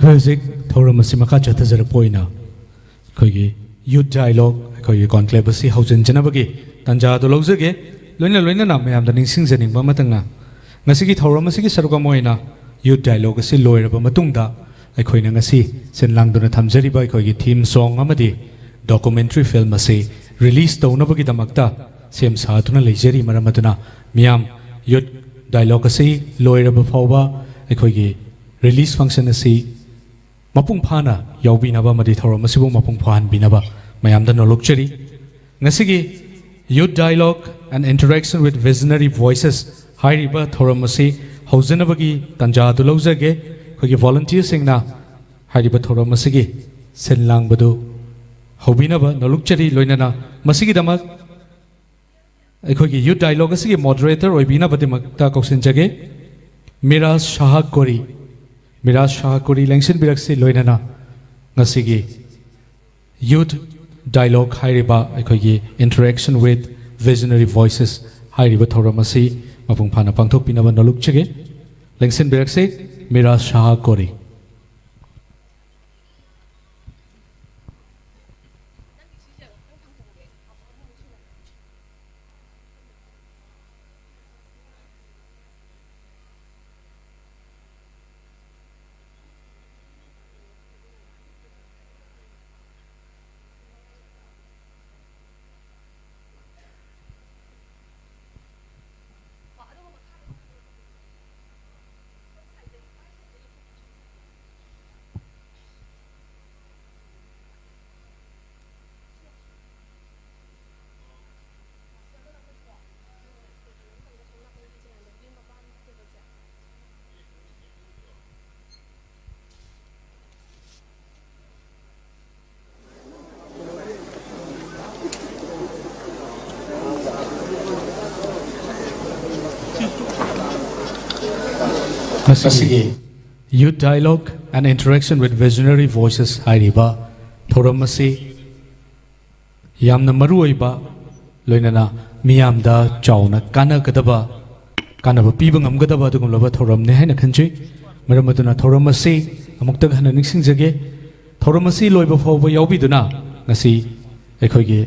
हजिक थौरम असी मखा चथजरपोइना अखोगी youth dialogue अखोगी conclave असी हौजनजनबगी तंजा दो लौजगे लोइना लोइना ना मयाम दा निंगसिंगजनिंगबा मतंगना ngasi thauram asigi sarugam oina youth dialogue asi loiraba matungda aikhoina ngasi senlangduna thamjariba aikhoigi theme song amadi documentary film asi release taunabagi damakta sem saatuna leijeri maramaduna miyam youth dialogue asi loiraba phawba aikhoigi release function asi mapung phana yaubinaba madi thauram asibu mapung phan binaba mayamda nolokchari ngasigi youth dialogue and interaction with visionary voices हाइरिबा थौरम असी हौजनबगी तंजा दु लौजगे खोगी volunteer सिंगना हाइरिबा थौरम असीगी सेनलांगबदु हौबिनबा नलुकचरी लोइनना मसीगी दमक अखोगी youth dialogue असीगी moderator ओइबिनबदि मक्ता कौसिनजगे मिराज शाह कोरी लेंसिन बिरक्सी लोइनना ngasiगी यूथ डायलॉग हाइरिबा अखोगी इंटरेक्शन विद विजनरी वॉइसेस हाइरिबा थौरम असी मपुंग फाना पांथोक पिनबा नलुकचगे लेंसिन बिरक्से मिराज शाह कोरी Youth dialogue and interaction with visionary voices hairiba thoram asi yamna maru oiba loinana miyamda chauna kana gadaba kanaba piba ngamgadaba dugumlaba thoram ne haina khanji maramaduna thoram asi amukta hana ningsingjage thoram asi loiba fawba yaubiduna ngasi ekhoige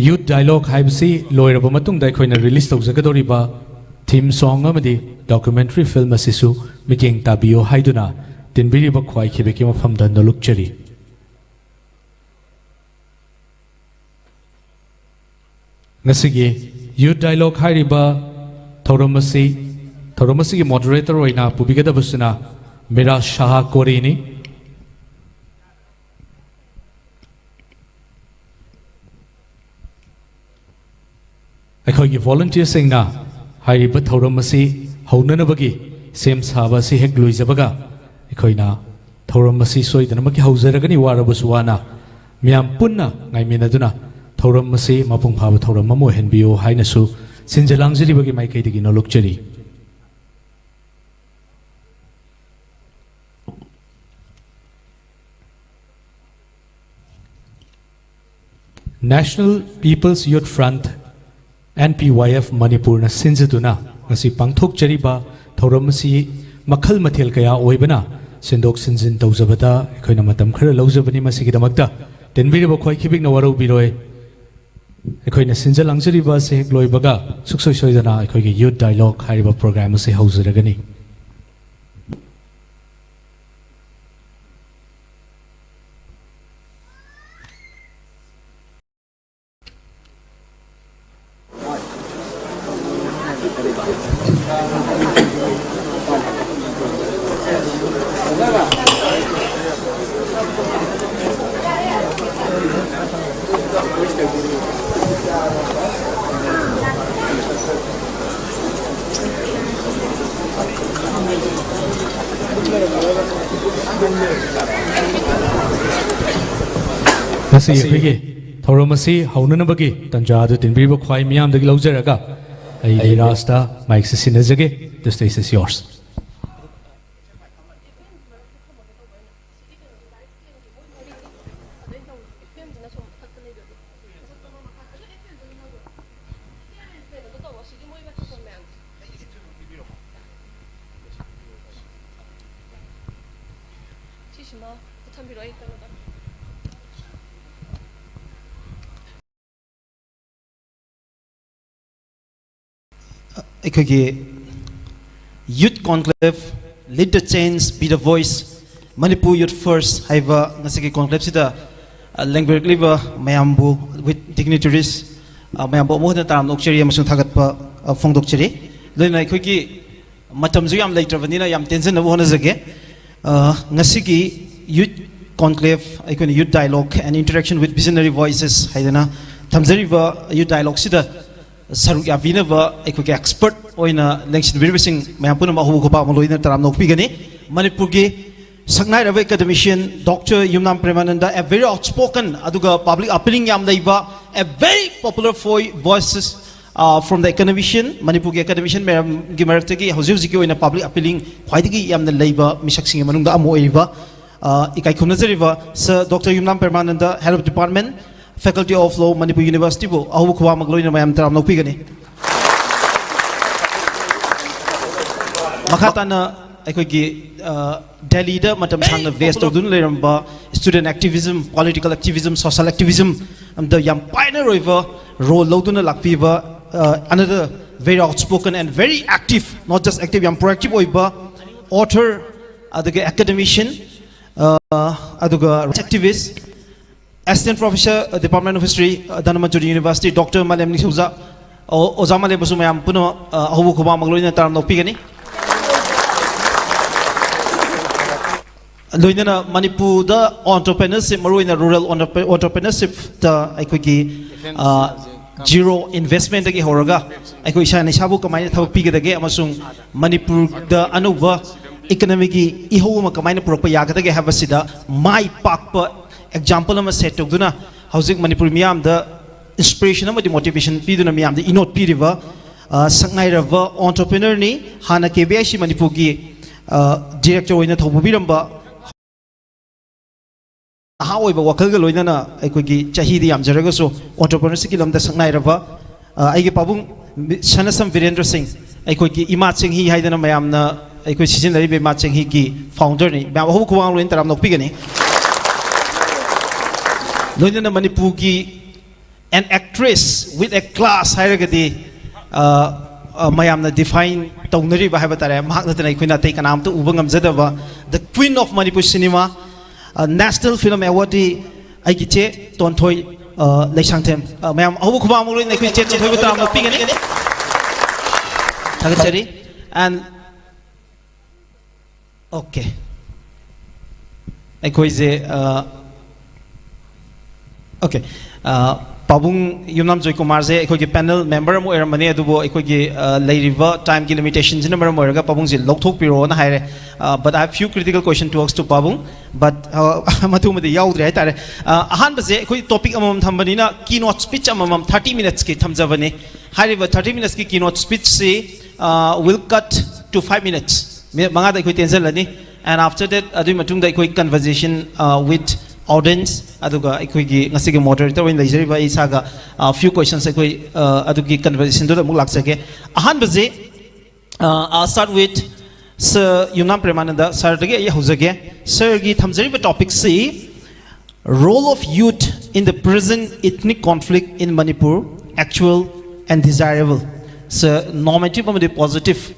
youth dialogue haibasi loiraba matungda ekhoina release tawjagadoriba theme song amadi documentary film asisu miking tabio haiduna tinbiri ba khwai khibeki mafam da nolukchari ngasigi youth dialogue hairiba thoramasi gi moderator oina pubigada busuna mera shah korini akhoi volunteer singna हाइरिबा थौरम असी हौननबगी same साबा से हेक लुइजबगा इखोइना थौरम असी सोइदनमकी हौजरगनी वारबसुवाना मियाम पुन्ना गाइमिनदुना थौरम असी मपुंग फाबा थौरम ममो हेनबियो हाइनसु सिंजलांगजरिबगी माइकैदगी नलुकचरी National People's Youth Front NPYF Manipur na sinjaduna ngasi pangthok chariba thoram asi makhal mathel kaya oibana sindok sinjin tawjabada ekhoina matam khara lawjabani masigi damakta tenbiriba khoi khibik na waro biroi ekhoina sinjalangjariba se loibaga suksoi soidana ekhoigi youth dialogue hariba program ase hauzaragani ngasi khige thoromasi haunanabagi tanjadu tinbiriba khwai miyam dagi lawjaraga ai rasta mic se sinajage the stage is yours additional ꯊꯝꯕꯤꯔꯣ Youth Conclave, lead the change, be the voice. Manipur Youth First, Haiva, Nasiki Conclave, Sita, Language Liver, Mayambu, with dignitaries, Mayambo, more than Tam, Nokcheri, Masun Tagatpa, Fong Dokcheri. Then I quickly, Matamzuyam later, Vanina, Yam Tenzen, the owners again. Nasiki Youth Conclave, I can youth dialogue and interaction with visionary voices, Haidana, Tamzeriva, youth dialogue, Sita. Saruk Yavinava, a expert or in a length reversing Mampuna Hukupa Moloina Taram Nopigani, Manipurgi, Sagnai academician, Dr. Yumnam Premananda, a very outspoken Aduga public appealing Yamdaiva, a very popular voices from the academician, Manipurgi academician, Gimaratagi, Hosuziko in a public appealing, Quaitigi Yam the Labor, Mishaxing Manunga Amoeva, Ikai Kunazariva, Sir Dr. Yumnam Premananda, Head of Department. Faculty of Law, Manipur University, Ahu Kuwa Magloina Mayam Taram Nopigani. Makatana, Equigi, Delhi, Matam Sanga, West of Dunleramba, student activism, political activism, social activism, and the young pioneer river, role Loduna Lakpiva, another very outspoken and very active, not just active, young proactive Oiba, author, the academician, activist. Assistant Professor, Department of History, Dhanamajuri University, Dr. Malem Nisouza, Ozamale Busumayam Puno, Ahu Kuba Magloina Taram Nopigani. Loinana Manipur, the entrepreneurship, Maruina rural entrepreneurship, the Equigi zero investment, the Horaga, Equishan Shabu Kamai Piga the Game Amasung, Manipur, the Anuva, economic Ihoma Kamai Propayaga, have a sida, my park. Example of a set of Duna, housing Manipur Miam, the inspiration of the motivation, Piduna Miam, the Inot P River, Sangai River, entrepreneur ni, Hana Kebeshi Manipugi, director in a Tobiramba. However, Wakaloina, Equigi, Chahidi, Amjaragoso, entrepreneurship, the Sangai River, Agipabung, Shanasam Virendra Singh, Equigi, Imatsing, he hidden a Mayamna, Equisition, the Matching Hiki, founder, Bahukuan Winter, I'm not pigany. Loinana Manipugi, an actress with a class hierarchy, Mayamna define Tonari Bahabatara, Mahatana Quina take an arm to Ubangam Zedava, the Queen of Manipur Cinema, National Film Award, Aikiche, Tontoi, Leshantem, Mayam Abukubamu in the Quintet of Pigany, Tagatari, and okay. I Okay. Pabung Yunam Joy Kumarze, Equigi panel member, Mane Dubo, Equigi Lay time limitations in a Morga, Pabung's Lotok Piro on high. But I have few critical questions to ask to Pabung, but Matuma the Yaud, Ahanbaze, Equi topic among Tambanina, keynote speech among 30 minutes, Tamzavani, high 30 minutes keynote speech say will cut to 5 minutes. Mangada Equitenzelani, and after that, Adumatum the quick conversation with audience aduga equigi ngasigi moderator in laser by saga few questions equi adugi conversation do muk laksake ahan baje I'll start with Sir Yumnam Premananda sir dage ye huzage sir gi thamjari ba topic se role of youth in the present ethnic conflict in Manipur actual and desirable so normative and positive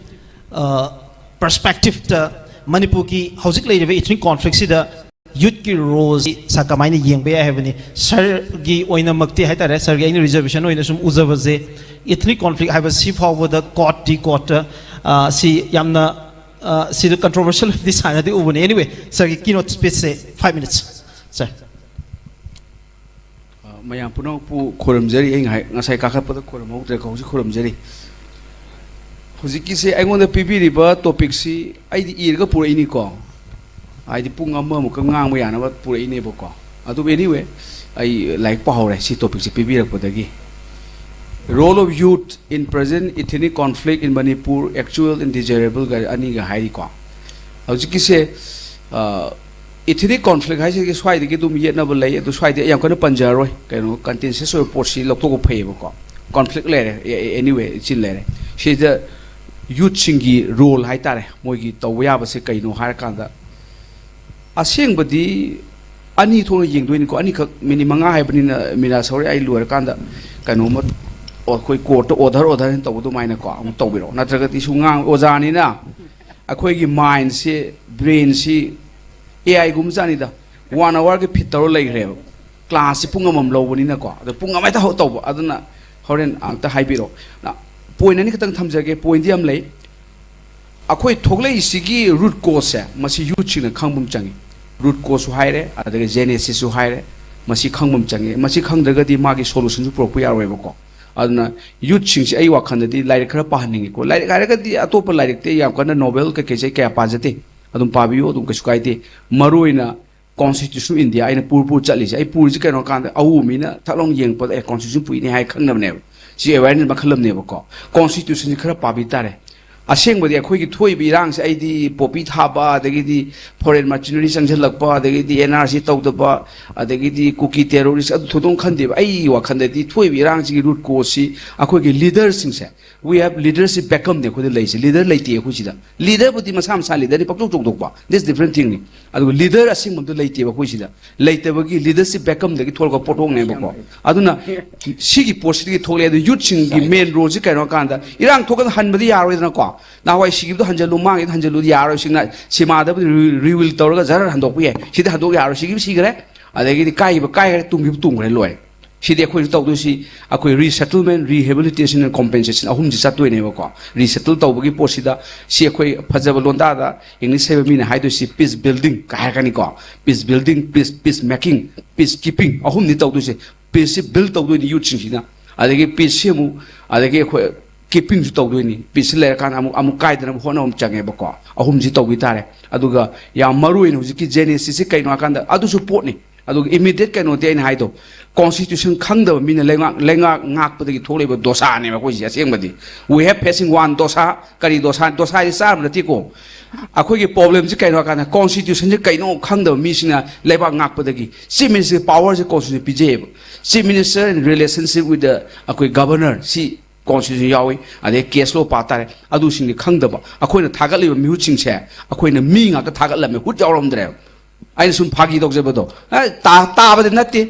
perspective to Manipur ki hauzik lei ethnic conflict sida youth ki roles sakamai ni yeng be haveni sir gi oina makti hai tare sir gi reservation oina sum uzabaze ethnic conflict have a see over the court see yamna see the controversial this hana de ubune anyway sir gi keynote speech say 5 minutes sir mayam puno pu khoramjari eng hai ngasai kakha pada khoramau tre kausi khoramjari hujiki se aingonda pibi riba topic si ai di irga pura ini ko ai di pung amma muk ngang yana ba pura ini boko adu anyway ai like pa hore si topic si pibi rak padagi role of youth in present ethnic conflict in Manipur actual and desirable ga ani ga hai ko hujiki se ethnic conflict hai se ke swai de dum yet na ba lai adu swai de yam kana panjaroi kaino content se so report si lokto ko phei boko conflict le anyway chin le she the youth singi role hai tare moi gi tawya ba se kaino har kan da असेंबदी अनि थोनो येंदोइन को अनि खक मिनि मंगा हाइबनिना मिना सौरे आई लुर कांदा कनोम अखोई court order तबदो माइना को अमु तौबिरो नत्रगति सुंगा ओजानिना अखोई की माइंड से ब्रेन से एआई गुम जानिदा 1 hour के फिटरो लेग्रे क्लास से पुंग मम लौबनिना को अद पुंग अमाय ता हो तौब अदना होरेन अंत हाइबिरो ना पॉइंट अनि खतंग थमजगे पॉइंट दियम ले अखोई थोगले इसिगी रूट कोज से मसी यूथ चिना खंगबुम चंगी रूट कोज हाइरे अदगे जेनेसिस हाइरे मसी खंगबुम चंगे मसी खंगदगदी मागी सोल्यूशन सु प्रोप यारोबको अदना यूथ सिंगसे आई वाखनदि लाइक खरा पाहनिंगी को लाइक हाइरगदी अतोप लाइक ते याम कन नोबेल के केसे क्या पाजते अदुम पाबियो अदुम कछु काइते मरोइना constitution India ina purpur chali ai purji kano kan au mina thalong yeng pa e constitution puini hai khangnam ne si awareness makhalam ne ba ko constitution khara pabi tare aseng bodi akhoi ki thoi bi rang se ai di popi thaba adagi di foreign machinery sangjhalak pa adagi di NRC tawda ba adagi di cookie terrorist adu thodong khande ba ai wa khande di thoi bi rang si root cause si akhoi ki leaders sing se we have leadership backup ne khodi lai se leader lai ti khu sida leader bodi masam sa leader ni paktok tok tok ba this different thing ni adu leader asing mum lai ti ba khu sida lai te ba ki leadership backup de ki thol ko potong ne ba ko aduna sigi post ki thole adu youth sing ki main role ji kaino kan da irang thokan han badi yaroi na ko na wai sigi do hanjalu mang hanjalu yaroi sing na sima da reveal tawra jar handok pi sida handok yaroi sigi sigre adagi di kai ba kai tung gre loi sidi akhoi tawdu si akhoi resettlement rehabilitation and compensation ahum ji satoi ne ba ko resettle tawbagi posida si akhoi phajaba londa da english se mi na haido si peace building ka ha kani ko peace building peace making peace keeping ahum ni tawdu si peace build tawdu ni youth sing na adagi peace mu adagi akhoi keeping ju tawdu ni peace le kan amu kai dana hona um change ba ko ahum ji tawbi tare aduga ya maru in hujiki genesis si kai no kan da adu su pot ni aduga immediate kai no te ni haido constitution khangda mina lenga ngak padi thole ba dosa ne ba ko ji aseng badi we have facing one dosa kari dosa is sam rati ko akhoi ki problem ji kai no kan constitution ji kai no khangda mi sina leba ngak padi chief minister power ji constitution pj chief minister in relationship with the akhoi governor si constitution yawi ade case law patare adu sing ni khangda ba akhoi na thagal liba mihu ching che akhoi na mi nga ka thagal lame hut yawram dre ai sum phagi dok je bodo ta ba de natti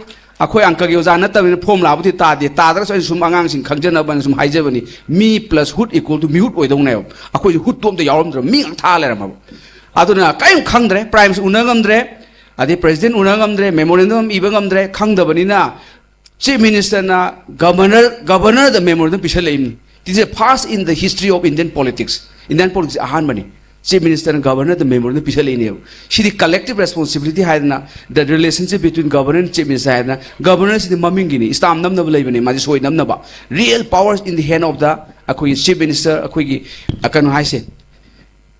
akhoi angka gi oja na ta form la bu ti ta de ta dra so sum angang sing khangjana ban sum haije bani mi plus hut equal to mi hut oi dong ne akhoi hut tom de yawram dre mi ang tha le ma aduna kai khangdre prime minister unagam dre ade president unagam dre memorandum ibangam dre khangda bani na chief minister na governor the memorandum pisal aim this is a first in the history of Indian politics ahan bani chief minister and governor the memorandum pisal aim she the collective responsibility had na the relationship between governor and chief minister had na governor is the maming gini istam nam na lai bani ma soi nam na ba real powers in the hand of the akoi chief minister akoi gi akano hai se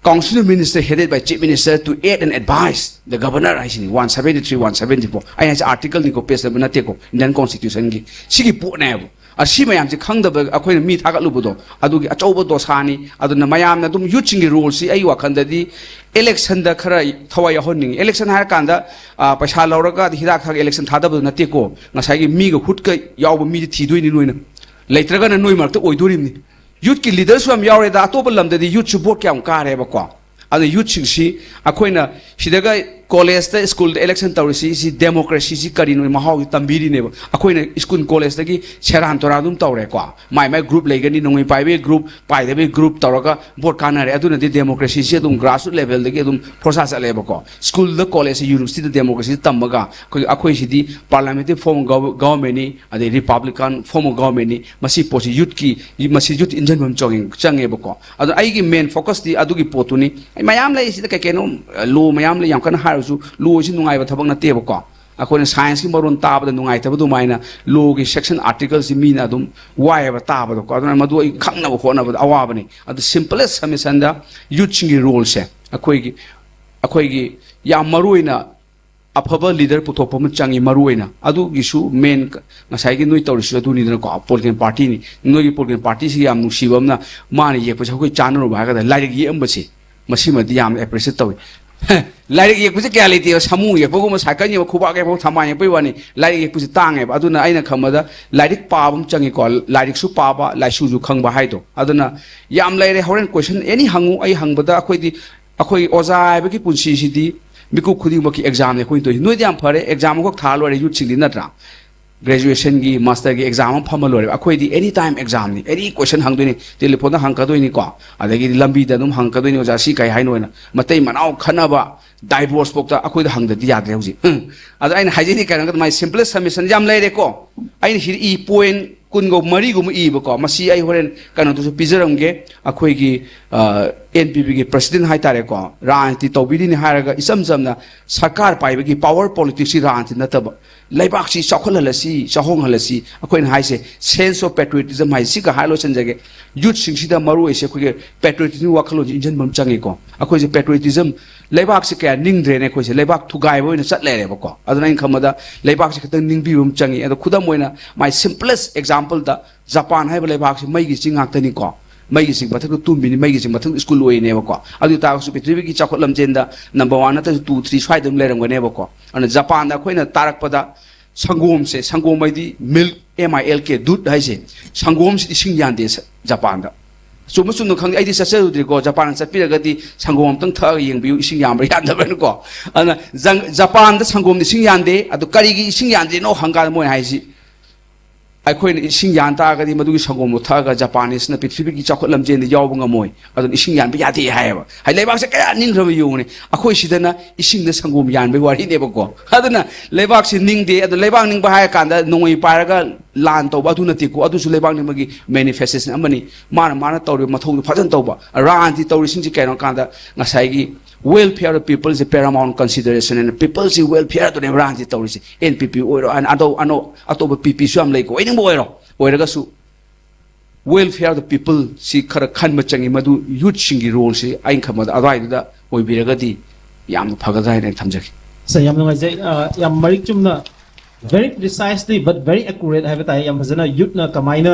Council Minister headed by Chief Minister to aid and advise the governor. I see 173, 174. I have article ni ko pesa na teko Indian Constitution gi. Sigi po na yabo. Asi mayam si khang da akoy na mi thagat lubudo. Adu gi achaubo dosani. Adu na mayam na dum yuching role si ayu akhanda di election da khara thawai honing. Election har kanda paisa lauraga di hida khag election thada bu na teko. Ngasai gi mi ga khut ka yawbo mi thi doi ni noina. Leitraga na noi marta oidorim ni. Youth ki leaders who am yaure da to balam de youth support kyam ka re ba kwa adu youth sing si akhoi na sidaga college da school election tawrisi si democracy si kari no mahau tambiri ne akhoi na school college da gi seran tora dum tawre kwa my group legani nongai paibe group paidebe group tawraga vote kana re adu na democracy si dum grassroots level da gi dum process ale ba ko school da college university da democracy tamaga akhoi si di parliamentary form government ni ade republican form of government ni masi posi youth ki masi youth injan bam change ba ko adu ai gi main focus di adu gi potuni mayam lai si da ke no lo mayam lai yam kana har su lo si nungai ba thabang na te ba ko akoi science ki maron ta ba nungai ta ba du mai na lo ki section articles si mi na dum why ba ta ba ko adu ma du khang na ba ko na ba awa ba ni adu simplest submission da youth chi role se akoi gi yam maruina afaba leader puthop ma changi maruina adu gi su main ngasai gi noi tawri su adu ni ko political party ni noi gi political party si yam nu sibam na ma ni ye pa sa koi chanro ba ga da lai gi am ba si masi ma di yam appreciate tawi lai gi ku kya le ti samu ye pogo ma sa ka ni khu ba ke po thama ye pe wani lai gi ku tang e aduna aina khamada lai pa bum changi ko lai su pa ba lai su ju khang ba hai do aduna yam lai re horen question any hangu ai hang ba da akhoi oza ba ki punsi si di Miku खुदिंग की exam ने कोई तो नोई दियाम फरे exam को था लोरे youth सिंग नत्रा graduation की मास्टर की एग्जाम फम लोरे अखोई दी एनी टाइम एग्जाम नि एनी क्वेश्चन हंगदोनी टेलीफोन हंगदोनी को अदगी लंबी द दुम हंगदोनी ओजा सी kai हाइनोना मतै मनाव खनबा डाइवोर्स पोक्ता अखोई द हंगदि याद्रे हुजी अद आइन हाइजेनी कान माय सिंपलेस्ट सबमिशन जाम लेरे को आइन हि ई पॉइंट कुनगो मरी गुम ई बको मसी आई होरेन कानो तो पिजरमगे अखोई की एनपीपी की प्रेसिडेंट हाई तारे को राजनीति तौबिदी ने हारगा इसम समना सरकार पाइबगी पावर पॉलिटिक्स राजनीति नतब लेबाक्सी चौखलहलसी चहोंगहलसी अखोइन हाइसे सेंस ऑफ पेट्रियटिज्म हाइसी का हाइलो संजगे यूथ सिंगसिदा मरु एसे अखोगे पेट्रियटिज्म वाखलो इंजन बम चंगे को अखोजे पेट्रियटिज्म लेबाक से क्या निंगद्रे ने अखोजे लेबाक थुगाय बोइना चटलेरे बको अदना इन खमदा लेबाक से खतंग निंगबी बम चंगे अदो खुदम मोइना माय सिंपलेस्ट एग्जांपल दा जापान हाइब लेबाक से मई की चिंगाक्तनी को मई की सिंग मथक तुमबिनी मई की सिंग मथक स्कूल लोइने बको अदु तागसु पृथ्वी की चखोत लमजेंदा नंबर 1 नत 2 3 स्वाइदम लेरंगने बको अन जापान दा खोइना तारकपदा संगोम से संगोम मई मिल्क MILK दूध है संगोम से इसिंग यादे जापान चुम चुम खंग आई चचरुद्रीको जापान चपीरगदी संगोम तंग थग येंबियु इसिंग याम यादबनको अन जापान संगोम इसिंग यादे अदु करिगी इसिंग यादे नो हंगा मोय हाइसी अखोइन इसिंग यान तागदी मदुगी संगोम थग जापानीस न पृथ्वी की चखोत लमजेन याव ngमोय अदु इसिंग यान यादे हायबा हाइ लेबाक से कया निंग्रब युने अखोइ सिदना इसिंग द संगोम यान बे वारी नेबको अदना लेबाक से निंगदे अदु लेबाक निंग हाय कांदा नोंगई पारगा लान तौबा अदु नतिको अदुसु लेबाक निंगगी मैनिफेस्टेशन अमनी माना तौरे मथौ फजन तौबा रांति तौरिसिंग जी कैनो कांदा ngasai welfare of people is a paramount consideration and people's welfare to the range tauris NPP or and ano atoba PP swam like waiting boy oiragasu welfare of the people si khara khan machangi madu youth singi role si ain khamada adai da oibiragadi yam phagadai ne thamjaki so yam no jai yam marik chumna very precisely but very accurate have ta yam bhajana youth na kamaina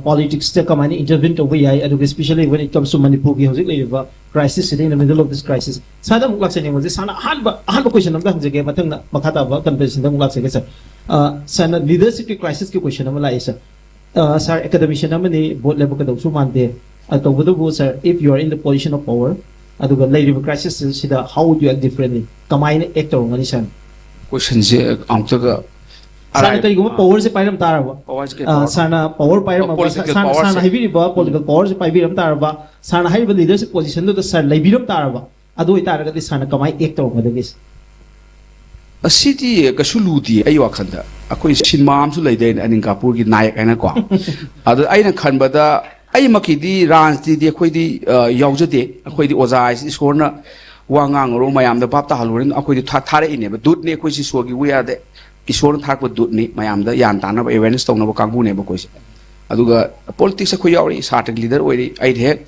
politics te kamaina intervene over yai especially when it comes to Manipur ki hojik leiba crisis sitting in the middle of this crisis sada mukla chani mo sana han question am da jage mathang na makhata ba conversation da mukla chege sir sana leadership crisis ki question am lai sir sir academician am ni board level ka dawsu mante atobodo bo sir if you are in the position of power aduga leiba crisis sida how would you act differently kamaina act or ngani sir question je amtaga sana kari go power se pairam taraba sana power pairam sana hibi ba political power se pairam taraba sana hibi leadership position do sir leibiram taraba adu itaraga di sana kamai act or ngadagis asiti kasuludi ayi wakhanda akoi cinema amsu leidain Aningapur gi nayak aina ko adu aina khanbada ai makidi ranjti di akoi di yaujade akoi di oza isorna wangang ro mayam da bapta halurin akoi di thare ine ba dut ne akoi si sogi we are de ईश्वर थाक दूधनी ma'am यान तानब awareness तौनब कांगूने कोई politics अखोई यावरी shirt leader होरी हेक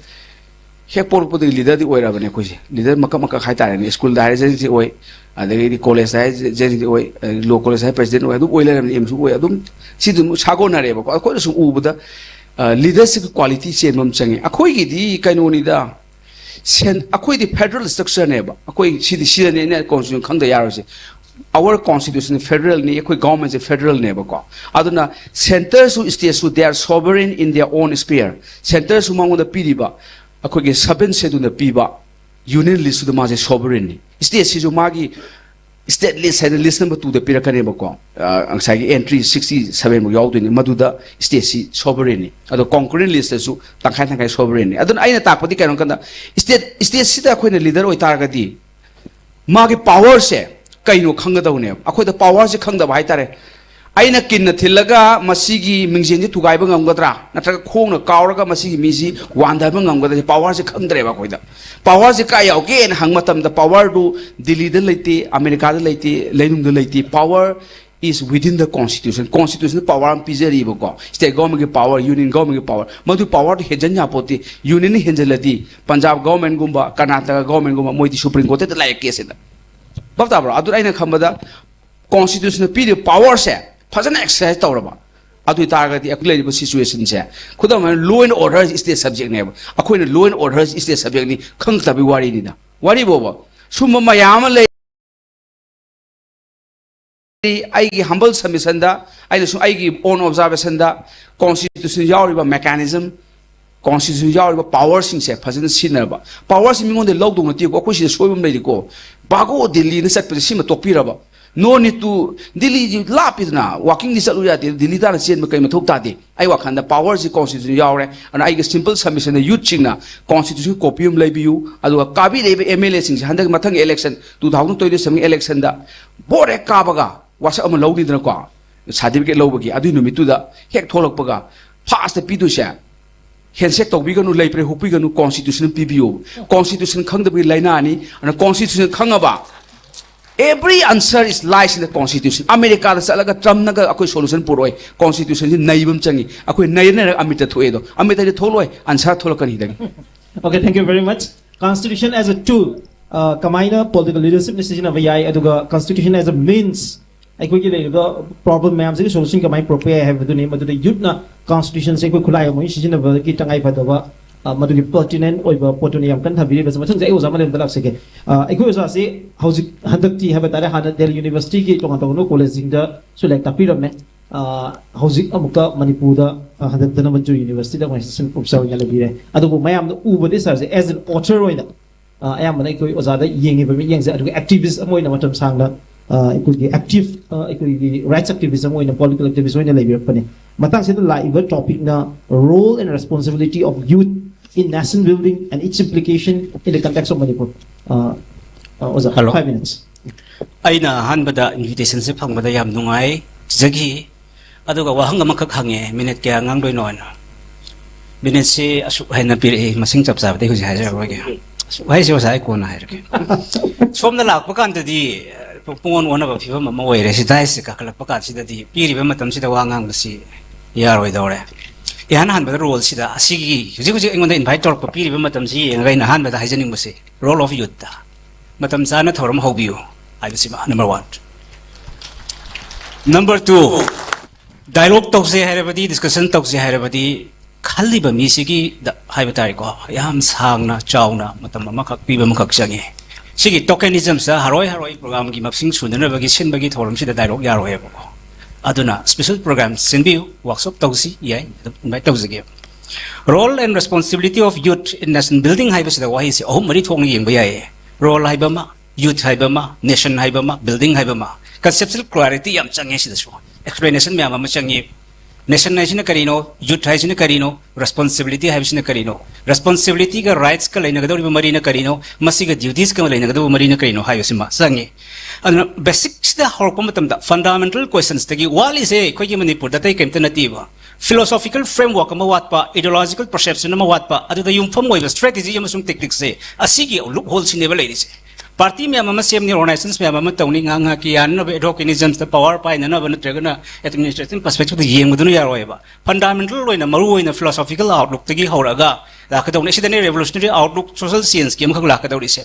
हेक पोरपद leader होरबने कोई leader मक मक हाइतारे school जेनेसी होय अदगी college जेनेसी होय लो कॉलेज प्रेसिडेंट होय अदुम ओइलरम एमसु होय अदुम सिदुम सागोनरेबको अखोइसु उबदा लीडरशिप क्वालिटी चेनमम चंगे अखोइगिदी कैनोनिदा सेन अखोइदी फेडरल स्ट्रक्चर नेबा अखोइ सिदि सिदने ने constitution खंगदा यारोसे our constitution federal ni ekoi government is federal ne bako aduna center su state su they are sovereign in their own sphere center su mango da piriba akoi ge seven se du na piba union list su da ma je sovereign ni state si ju magi state list and list number 2 da pirakane bako angsai ge entry 67 mo yaw du ni madu da state si sovereign ni ado concurrent list su tangkai sovereign ni aduna aina takpadi kanon kanda state si da akoi na leader oi targa di magi power se कईनो खंगदौने अखोद power से खंगदब हाइतारे आइना किन्न थिलगा मसीगी मिंगजेंजे थुगाइब ngमगद्रा नत्रगा खोंगना कावरगा मसीगी मिसी वांदाब ngमगदा power से खंगद्रेबा कोइदा power से का यावके न हंगमतम द पावर दु दिल्ली द लेते अमेरिका द लेते लेनुम द लेते power is within the constitution power am pizeri bako state government ke power union government ke power madu power to hejanya poti union henjaladi punjab government gumba karnataka government gumba moiti supreme court te laik case da babta bro adu aina khambada constitution pi the power se fazana exercise tawraba adu targati akule situation se khudam law and order is the subject ne akoina law and order is the subject ni khang tabi wari ni da wari boba summa mayam le aigi humble submission da aina su aigi own observation da constitution yauriba mechanism constitution yaw power sing se phajin sinner ba power si mingon de log dong ti ko ko si soibum nei ko bago delhi ne sat sima topi raba no need to delhi lapidna walking ni salu ya delhi da chen ma kai ma thok ta de ai wa khan da power si constitution yaw re and ai simple submission youth chingna constitution copy um lai biu adu ka bi le mla sing handak mathang election 2027 election da bore ka baga wasa am lo ni dna ko certificate lo bagi adu numi tu da hek tholok baga fast pi du sha handshake to bi ganu lai pre hupi ganu constitution pbu constitution khang da bi laina ni and constitution khang ba every answer is lies in the constitution america da salaga trump naga akoi solution puroi constitution ni naibum changi akoi naina amita thoedo amita de tholoi answer tholokani dagi Okay, thank you very much. Constitution as a tool, kamaina political leadership decision of AI, aduga constitution as a means. I could get the problem ma'am say solution kamai prepare have the name of the youth na constitution say ko khulai mo decision of ki tangai padawa madu pertinent oiba potonium kan thabiri bas mathang sai uza malen dalak seke I could say how handakti have tare hana Delhi University ki tonga tonga college da select apiram ne hauzik amuka manipur da hadak dana manju university da constitution upsaw ya labire adugo mayam da uba de sar as an author oina ayam mana koi oza da yengi ba mi yengse adugo activist amoina matam sangda ikui active ikui rights activism oina political activism oina labire pane matang se da live topic na role and responsibility of youth in nation building and its implication in the context of Manipur oza 5 minutes aina hanbada invitation se phangbada yam nungai jagi aduga wahang amakak hange minute kya ngang doi non minute se asu haina pir e masing chap chap de hu jai ja roge wai se wasai ko na herke somna lak pakan di pungon ona ba phiwa ma wai re si dai se ka kala pakan si di piri ba matam si da wangang si ya roi dore yan han ba role si da asigi juji juji ingon da invite tor ko piri ba matam si ngai na han ba da haijening ba se role of youth da matam sa na thoram hobiu ai si ma number 1 Number 2, dialogue talk se hairabadi, discussion talk se hairabadi, khali ba mi sigi hai batari ko yam sangna chawna matam makak piba makak changi. Sigi tokenism sa haroi program gi mapsing sunana bagi sin bagi thoram si da dialogue yaro he ko. Aduna special program sinbiu workshop talk si yai invite talk zagi. Role and responsibility of youth in nation building hai ba da wahi se oh mari thong yeng ba yai. Role hai ba ma, youth hai ba ma, nation hai ba ma, building hai ba ma. Conceptual clarity yam changi si daso explanation me ama changi nation nation karino youth hai sin karino responsibility hai sin karino responsibility ga rights ka laina gadori mari na karino masi ga duties ka laina gadori mari na karino hai sima sangi and basics da horpam tam da fundamental questions tagi wal is e koi gi manipur da tai kemta nativa philosophical framework ma watpa ideological perception ma watpa adu da yumpham oi strategy amasung techniques se asigi loophole sineba leiri se party me ama sem ni organizations me ama tawni nga ki an no advocanism the power pai na ba na administration perspective the yeng mudunu yaro ba fundamental loina maru oina philosophical outlook tagi horaga la ka dawni sidani revolutionary outlook social science ki am khak la ka dawri se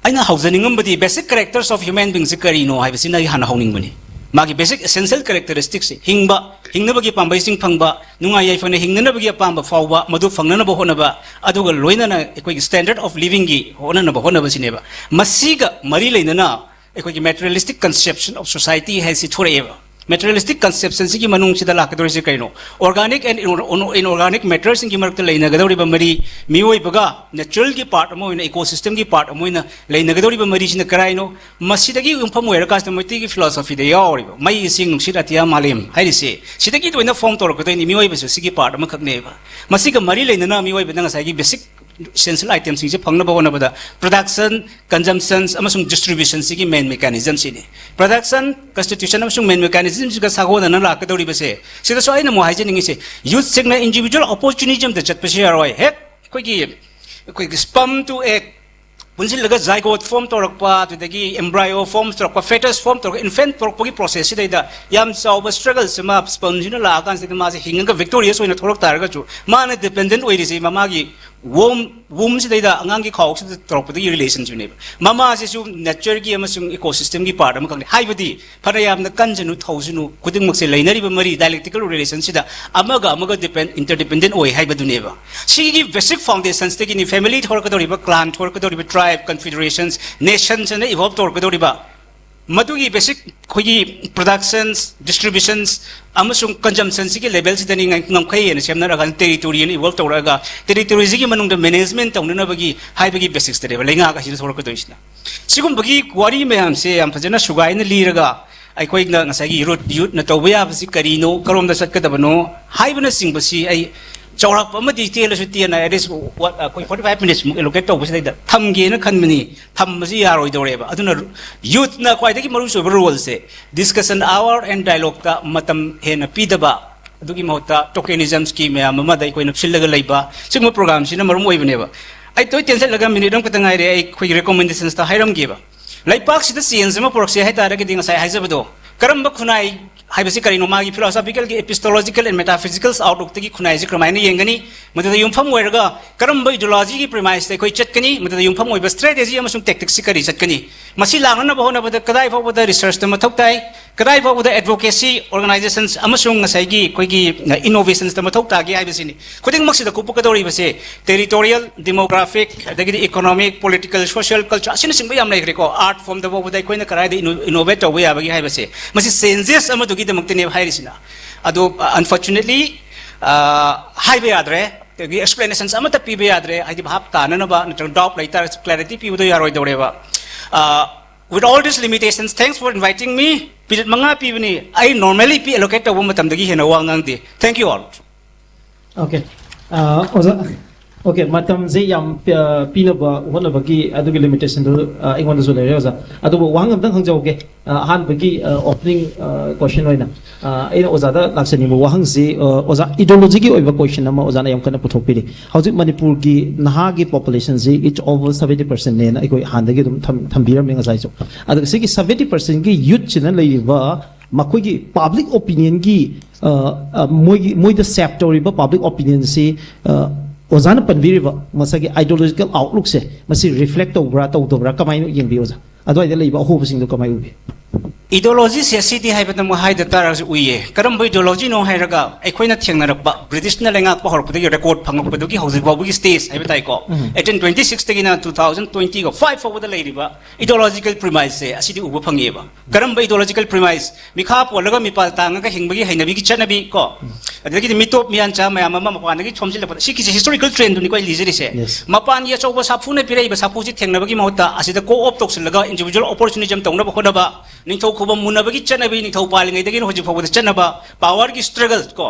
aina hausaningam badi basic characters of human beings kari no hai bisina hana hauning bani magi basic essential characteristics hingna bagi pambai sing phangba nunga yai fane hingna bagi pamba fawba madu phangna ba hona ba aduga loina na ekoi standard of living gi hona na ba hona ba sineba masiga mari leina na ekoi materialistic conception of society has it forever materialistic conception sigi manung sida la kadori se kaino organic and inorganic matters sigi marakta leina gadori ba mari mioi baga natural gi part amoina ecosystem gi part amoina leina gadori ba mari sina karaino masidagi umpham wera customity gi philosophy de yaori ba mai sing nungsit atia malim hairi se sidagi doina form tor ko ni mioi ba sigi part am khakne ba masiga mari leina na mioi ba nanga sai gi basic essential items sing phangna ba hona ba production consumption amasung distribution sigi main mechanism sini production constitution amasung main mechanism siga sagona na la ka dori ba se sida so ai na mo haije ningi se youth signa individual opportunism de chat pa se roi he koi gi sperm to egg punsil laga zygote form torakpa to dagi embryo form torakpa fetus form torak infant torakpa gi process sida da yam sauba struggle sama sperm jina la kan se ma se hinga victorious oina thorak tar ga chu mana dependent oi ri se mama gi womb sida da angang gi khau sida torakpa gi relationship ne mama se su nature gi amasung ecosystem gi part am kang hai badi pharayam na kanjanu thousinu kuding mak se leinari ba mari dialectical relation sida amaga interdependent oi hai badu ne ba si gi basic foundations te gi ni family thorak dori ba clan thorak dori ba tribe confederations nations and evolve tor dori ba मधुगी basic खोगी productions distributions अमसुंग consumption सिगी level सिदनी ngमखै ने सेमनरगा territory ने evolve तौरगा टेरिटोरी सिगी मनुंग मैनेजमेंट तौननबगी हाइबगी बेसिक्स तरेबा लेंगा का सिन सोरक दोइसना सिगुमबगी वारी मयाम से याम फजना सुगाइन लीरगा अखोई ngसागी यूथ न तौबा याबसि करिनो करोमदा सटकदबनो हाइबना सिंगबसि आई चौराप tell ten at least 45 minutes allocate तौबसीद थमगेन खनबनी थमबसी यारोइदौरेब अदुना यूथना ख्वाइदगी मरुसोब रोल से डिस्कशन आवर एंड डायलॉग ता मतम हेन पीदबा अदुगी महत्ता टोकेनिजम्स की मैम अमदा अखोइना सिलगा लैबा सिगम प्रोग्राम सिना मरुम ओइबनेबा आई तोय टेंशन लगा मिनिट हम खतंग आइरे अखोइ रिकमेंडेशंस ता हाइरमगेबा लाइपाक सिदा चेंज अमा प्रोक्से हाइतारगदि ngसाइ हाइजबदो करम खुनाई हाइबसी करिनो मागी फिलोसॉफिकल की एपिस्टोलॉजिकल एंड मेटाफिजिकल आउटलुक तकी खुनाई से क्रमाइन येंगनी मदद युमफम ओइरगा करम आइडियोलॉजी की प्रीमाइस ते कोइ चटकनी मदद युमफम ओइब स्ट्रेटेजी अमसुंग टेक्टिक्स से करी चटकनी मसी लांगना बहोना बद कदाइ फावबद रिसर्च त मथौक ताइ कदाइ फावबद एडवोकेसी ऑर्गेनाइजेशंस अमसुंग ngसाइगी कोइगी इनोवेशंस त मथौक तागे हाइबसिनी खुदिंग मक्सिदा कुपकदौरी बसे टेरिटोरियल डेमोग्राफिक अदगी इकोनॉमिक पॉलिटिकल सोशल कल्चर असिन सिंग याम लेग्रेको आर्ट फॉर्म द बोबद कोइना कराइदे इनोवेट तौबा याबगी हाइबसे मसी सेंसेस अमदुगी दमक्तने हाइरिसिना अदो अनफॉर्चुनेटली हाइबे याद्रे एक्सप्लेनेशंस अमत पीबे याद्रे हाइदि भाप ताननबा नत्रंग डाउट लाइता क्लैरिटी पीबदो यारोय दौरेबा with all these limitations thanks for inviting me pilit manga pibni I normally be allocate to matam dagi hena wangang de thank you all Okay. Oza. Okay. Matam ze yam pina ba one of bagi adu limitation do ingon do zule oza. Adu wang am dang hang jauge han bagi opening question oina. Ina oza da laksani mo wang ze oza ideology ki oiba question nama oza na yam kana puthok piri. Hauji Manipur ki naha ki population ze it's over 70% ne na ikoi han dagi dum thambira menga sai so. Adu se ki 70% ki youth china lai ba makogi public opinion ki moi the sector ba public opinion se ओजाना पनबीरिबा मसागी ideological outlook से मसी reflect तौब्रा तौदब्रा कमाइनो येंबि ओजा अदवाइदा लेबा अहोबसिंग दो कमाइ उबि ideology से सिटी हाइबदम हाइद तारस उइए करम ideology नो हाइरगा अखोइना थेंगनरकबा ब्रिटिश ना लेंगाक पहरपदगी रेकॉर्ड फंगपदगी हौजिक बाबुगी स्टेज हाइब ताइको 1826 तगिना 2020 को 5 फॉरवर्ड लेरिबा ideological premise से असिदि उबो फंगेबा करम ideological premise मिखा पोलगा मिपाल तांगा हिंगबगी हैनबी की चनबी को अदगी मिटोप मियानचा मयाम मपानगी छोमजिलपद सिकी हिस्टोरिकल ट्रेंड दुनि कोइ लिजरि से मपान या चौबा साफुने पिरेबा साफुजि थेंगनबगी महत्ता असिदा को ऑप तोक्सलगा इंडिविजुअल अपॉर्चुनिटी तौनबा खोदबा निथौ खुबम मुनबगी चनबी निथौ पालिंगैदगी होजि फौबद चनबा पावर की स्ट्रगल को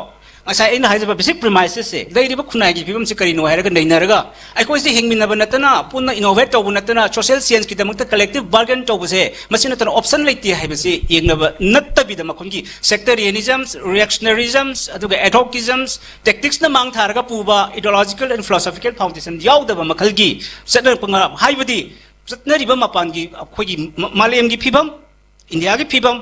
असा इन हाइजबा बेसिक प्रीमाइसेस से दैरिबा खुनागी फिबम से करिनो हाइरगा नैनरगा अखोइ से हिंगमिनबा नतना पुन्ना इनोवेट तौबु नतना सोशल साइंस की दमकता कलेक्टिव बार्गेन तौबसे मसिन तना ऑप्शन लेति हाइबसे येंगनबा नत्तबिदा मखुनगी सेक्टरियनिजम्स रिएक्शनरिजम्स अदुगा एडहोकिजम्स टेक्टिक्स न मांग थारगा पुबा आइडियोलॉजिकल एंड फिलोसॉफिकल फाउंडेशन याउदबा मखलगी सदन पंगा हाइबदी सतनरिबा मपानगी अखोइगी मालेमगी फिबम इंडिया की फिबम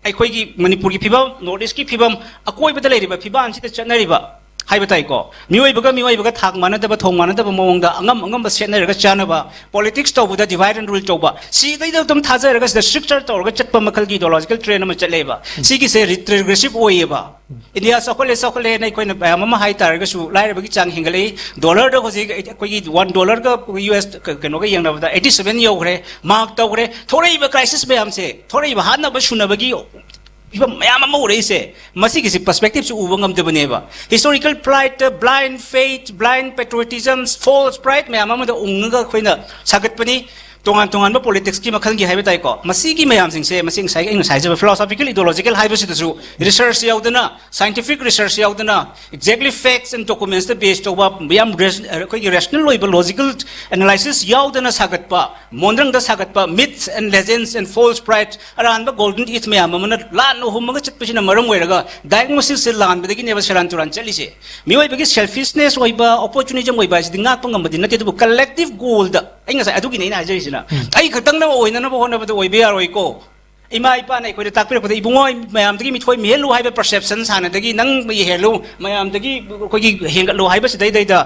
अखोइगी मणिपुर की फिबम नॉर्थ ईस्ट की फिबम अकोइबदा लेरिबा फिबान सित चनरिबा हाइबा ताइको मियोइबगा थाक मानदबा थोंग मानदबा मोंगदा अंगम सेनरगा चानबा पॉलिटिक्स तौबदा डिवाइड एंड रूल तौबा सी दैदा तुम थाजरगा स्ट्रक्चर तौरगा चटपा मखलगी इडियोलॉजिकल ट्रेंड में चलेबा सिगी से रिट्रेग्रेसिव ओइबा इंडिया सकोले नै कोइन ममा हाइ तारगसु लाइरबगी चांग हिंगले डॉलर द होजि कोइगी $1 का यूएस कनोगा यंगनबदा 87 योगरे मार्क तौगरे थोरैबा क्राइसिस बयाम से थोरैबा हानबा सुनबगी मैम उसे मसी पर्सपेक्टिव से उब गमदबनेबा historical pride blind faith blind patriotism false pride मैम उंगगा अखोइना सागतपनी तोंगान तोंगान पॉलिटिक्स की मखल की हाइबे ताइको मसी की मैम सिंग से मसिंग साइ इन साइज फिलोसॉफिकल आइडियोलॉजिकल हाइबे सिदसु रिसर्च याउदना साइंटिफिक रिसर्च याउदना एक्जेक्टली फैक्ट्स एंड डॉक्यूमेंट्स द बेस्ड तौबा मैम कोई रैशनल ओइबा लॉजिकल एनालिसिस याउदना सागतपा मोंद्रंग द सागतपा myths and legends and false pride अरान ब गोल्डन इथ मैम मन लान हुमगा चतपसिना मरम ओइरगा डायग्नोसिस से लान बदगी नेबा सरान तुरान चलिसे मिओइबगी सेल्फिशनेस ओइबा अपॉर्चुनिटी ओइबा सिदिंगा पंगमदि नते दु कलेक्टिव गोल द इंगा सा अदुगी नेना हाजरिस आई खतंग ओइननबो होनबदो ओइबे यारोइको इमा इपा नै कोइ ताकपिरपदे इबुङो मयामदगी मिथोइ मेलु हाइबे परसेप्शन सानदगी नंग हेलु मयामदगी कोइ हेंगलो हाइबे सिदै दैदा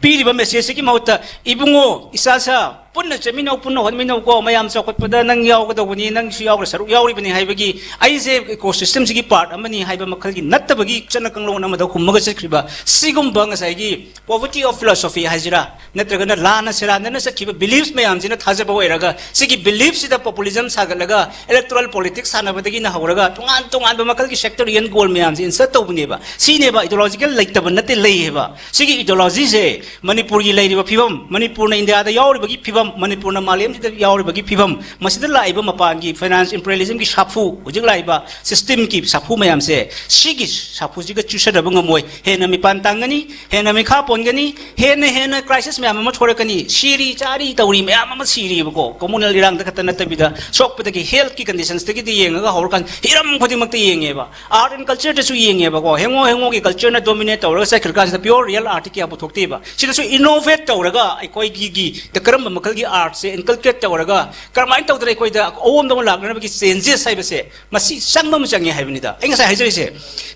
पीरिबा मेसेज की महत्ता इबुङो इसासा punna chamino punna honmino ko mayam chokot pada nang yaw ga dawni nang shi yaw saruk yaw ribani haibagi ai se ecosystem sigi part amani haiba makhal gi nattabagi chana kanglong na mada khummaga chikriba sigum bang sai gi poverty of philosophy hajira natraga na lana sirana na sakhiba beliefs mayam jina thajaba oiraga sigi beliefs ida populism sagalaga electoral politics sanabadagi na hawraga tungan ba makhal gi sectorial goal mayam jin insert tawbune ba sine ba ideological laitaba nate leiheba sigi ideology se manipur gi leiriba phibam manipur na india da yawribagi phibam manipur na malem jida yawribagi phibam masida laiba mapan gi finance imperialism gi sapu hujik laiba system ki sapu mayam se sigi sapu jiga chusada bangamoi hena mi pantangani hena mi kha pongani hena crisis mayam ma thorakani siri chari tawri mayam ma siri bako communal irang da katana tabida sok pada gi health ki conditions tagi di yenga horkan hiram khodi makta yenge ba art and culture da su yenge ba ko hengo gi culture na dominate tawra sa khirka sa pure real art ki abu thokti ba sida su innovate tawraga ai koi gi the karam makal gi art se inculcate tawraga karmai tawdre koi da om dong lak na gi changes sai ba se masi sangma mu changi haibni da ai ngasai haijai se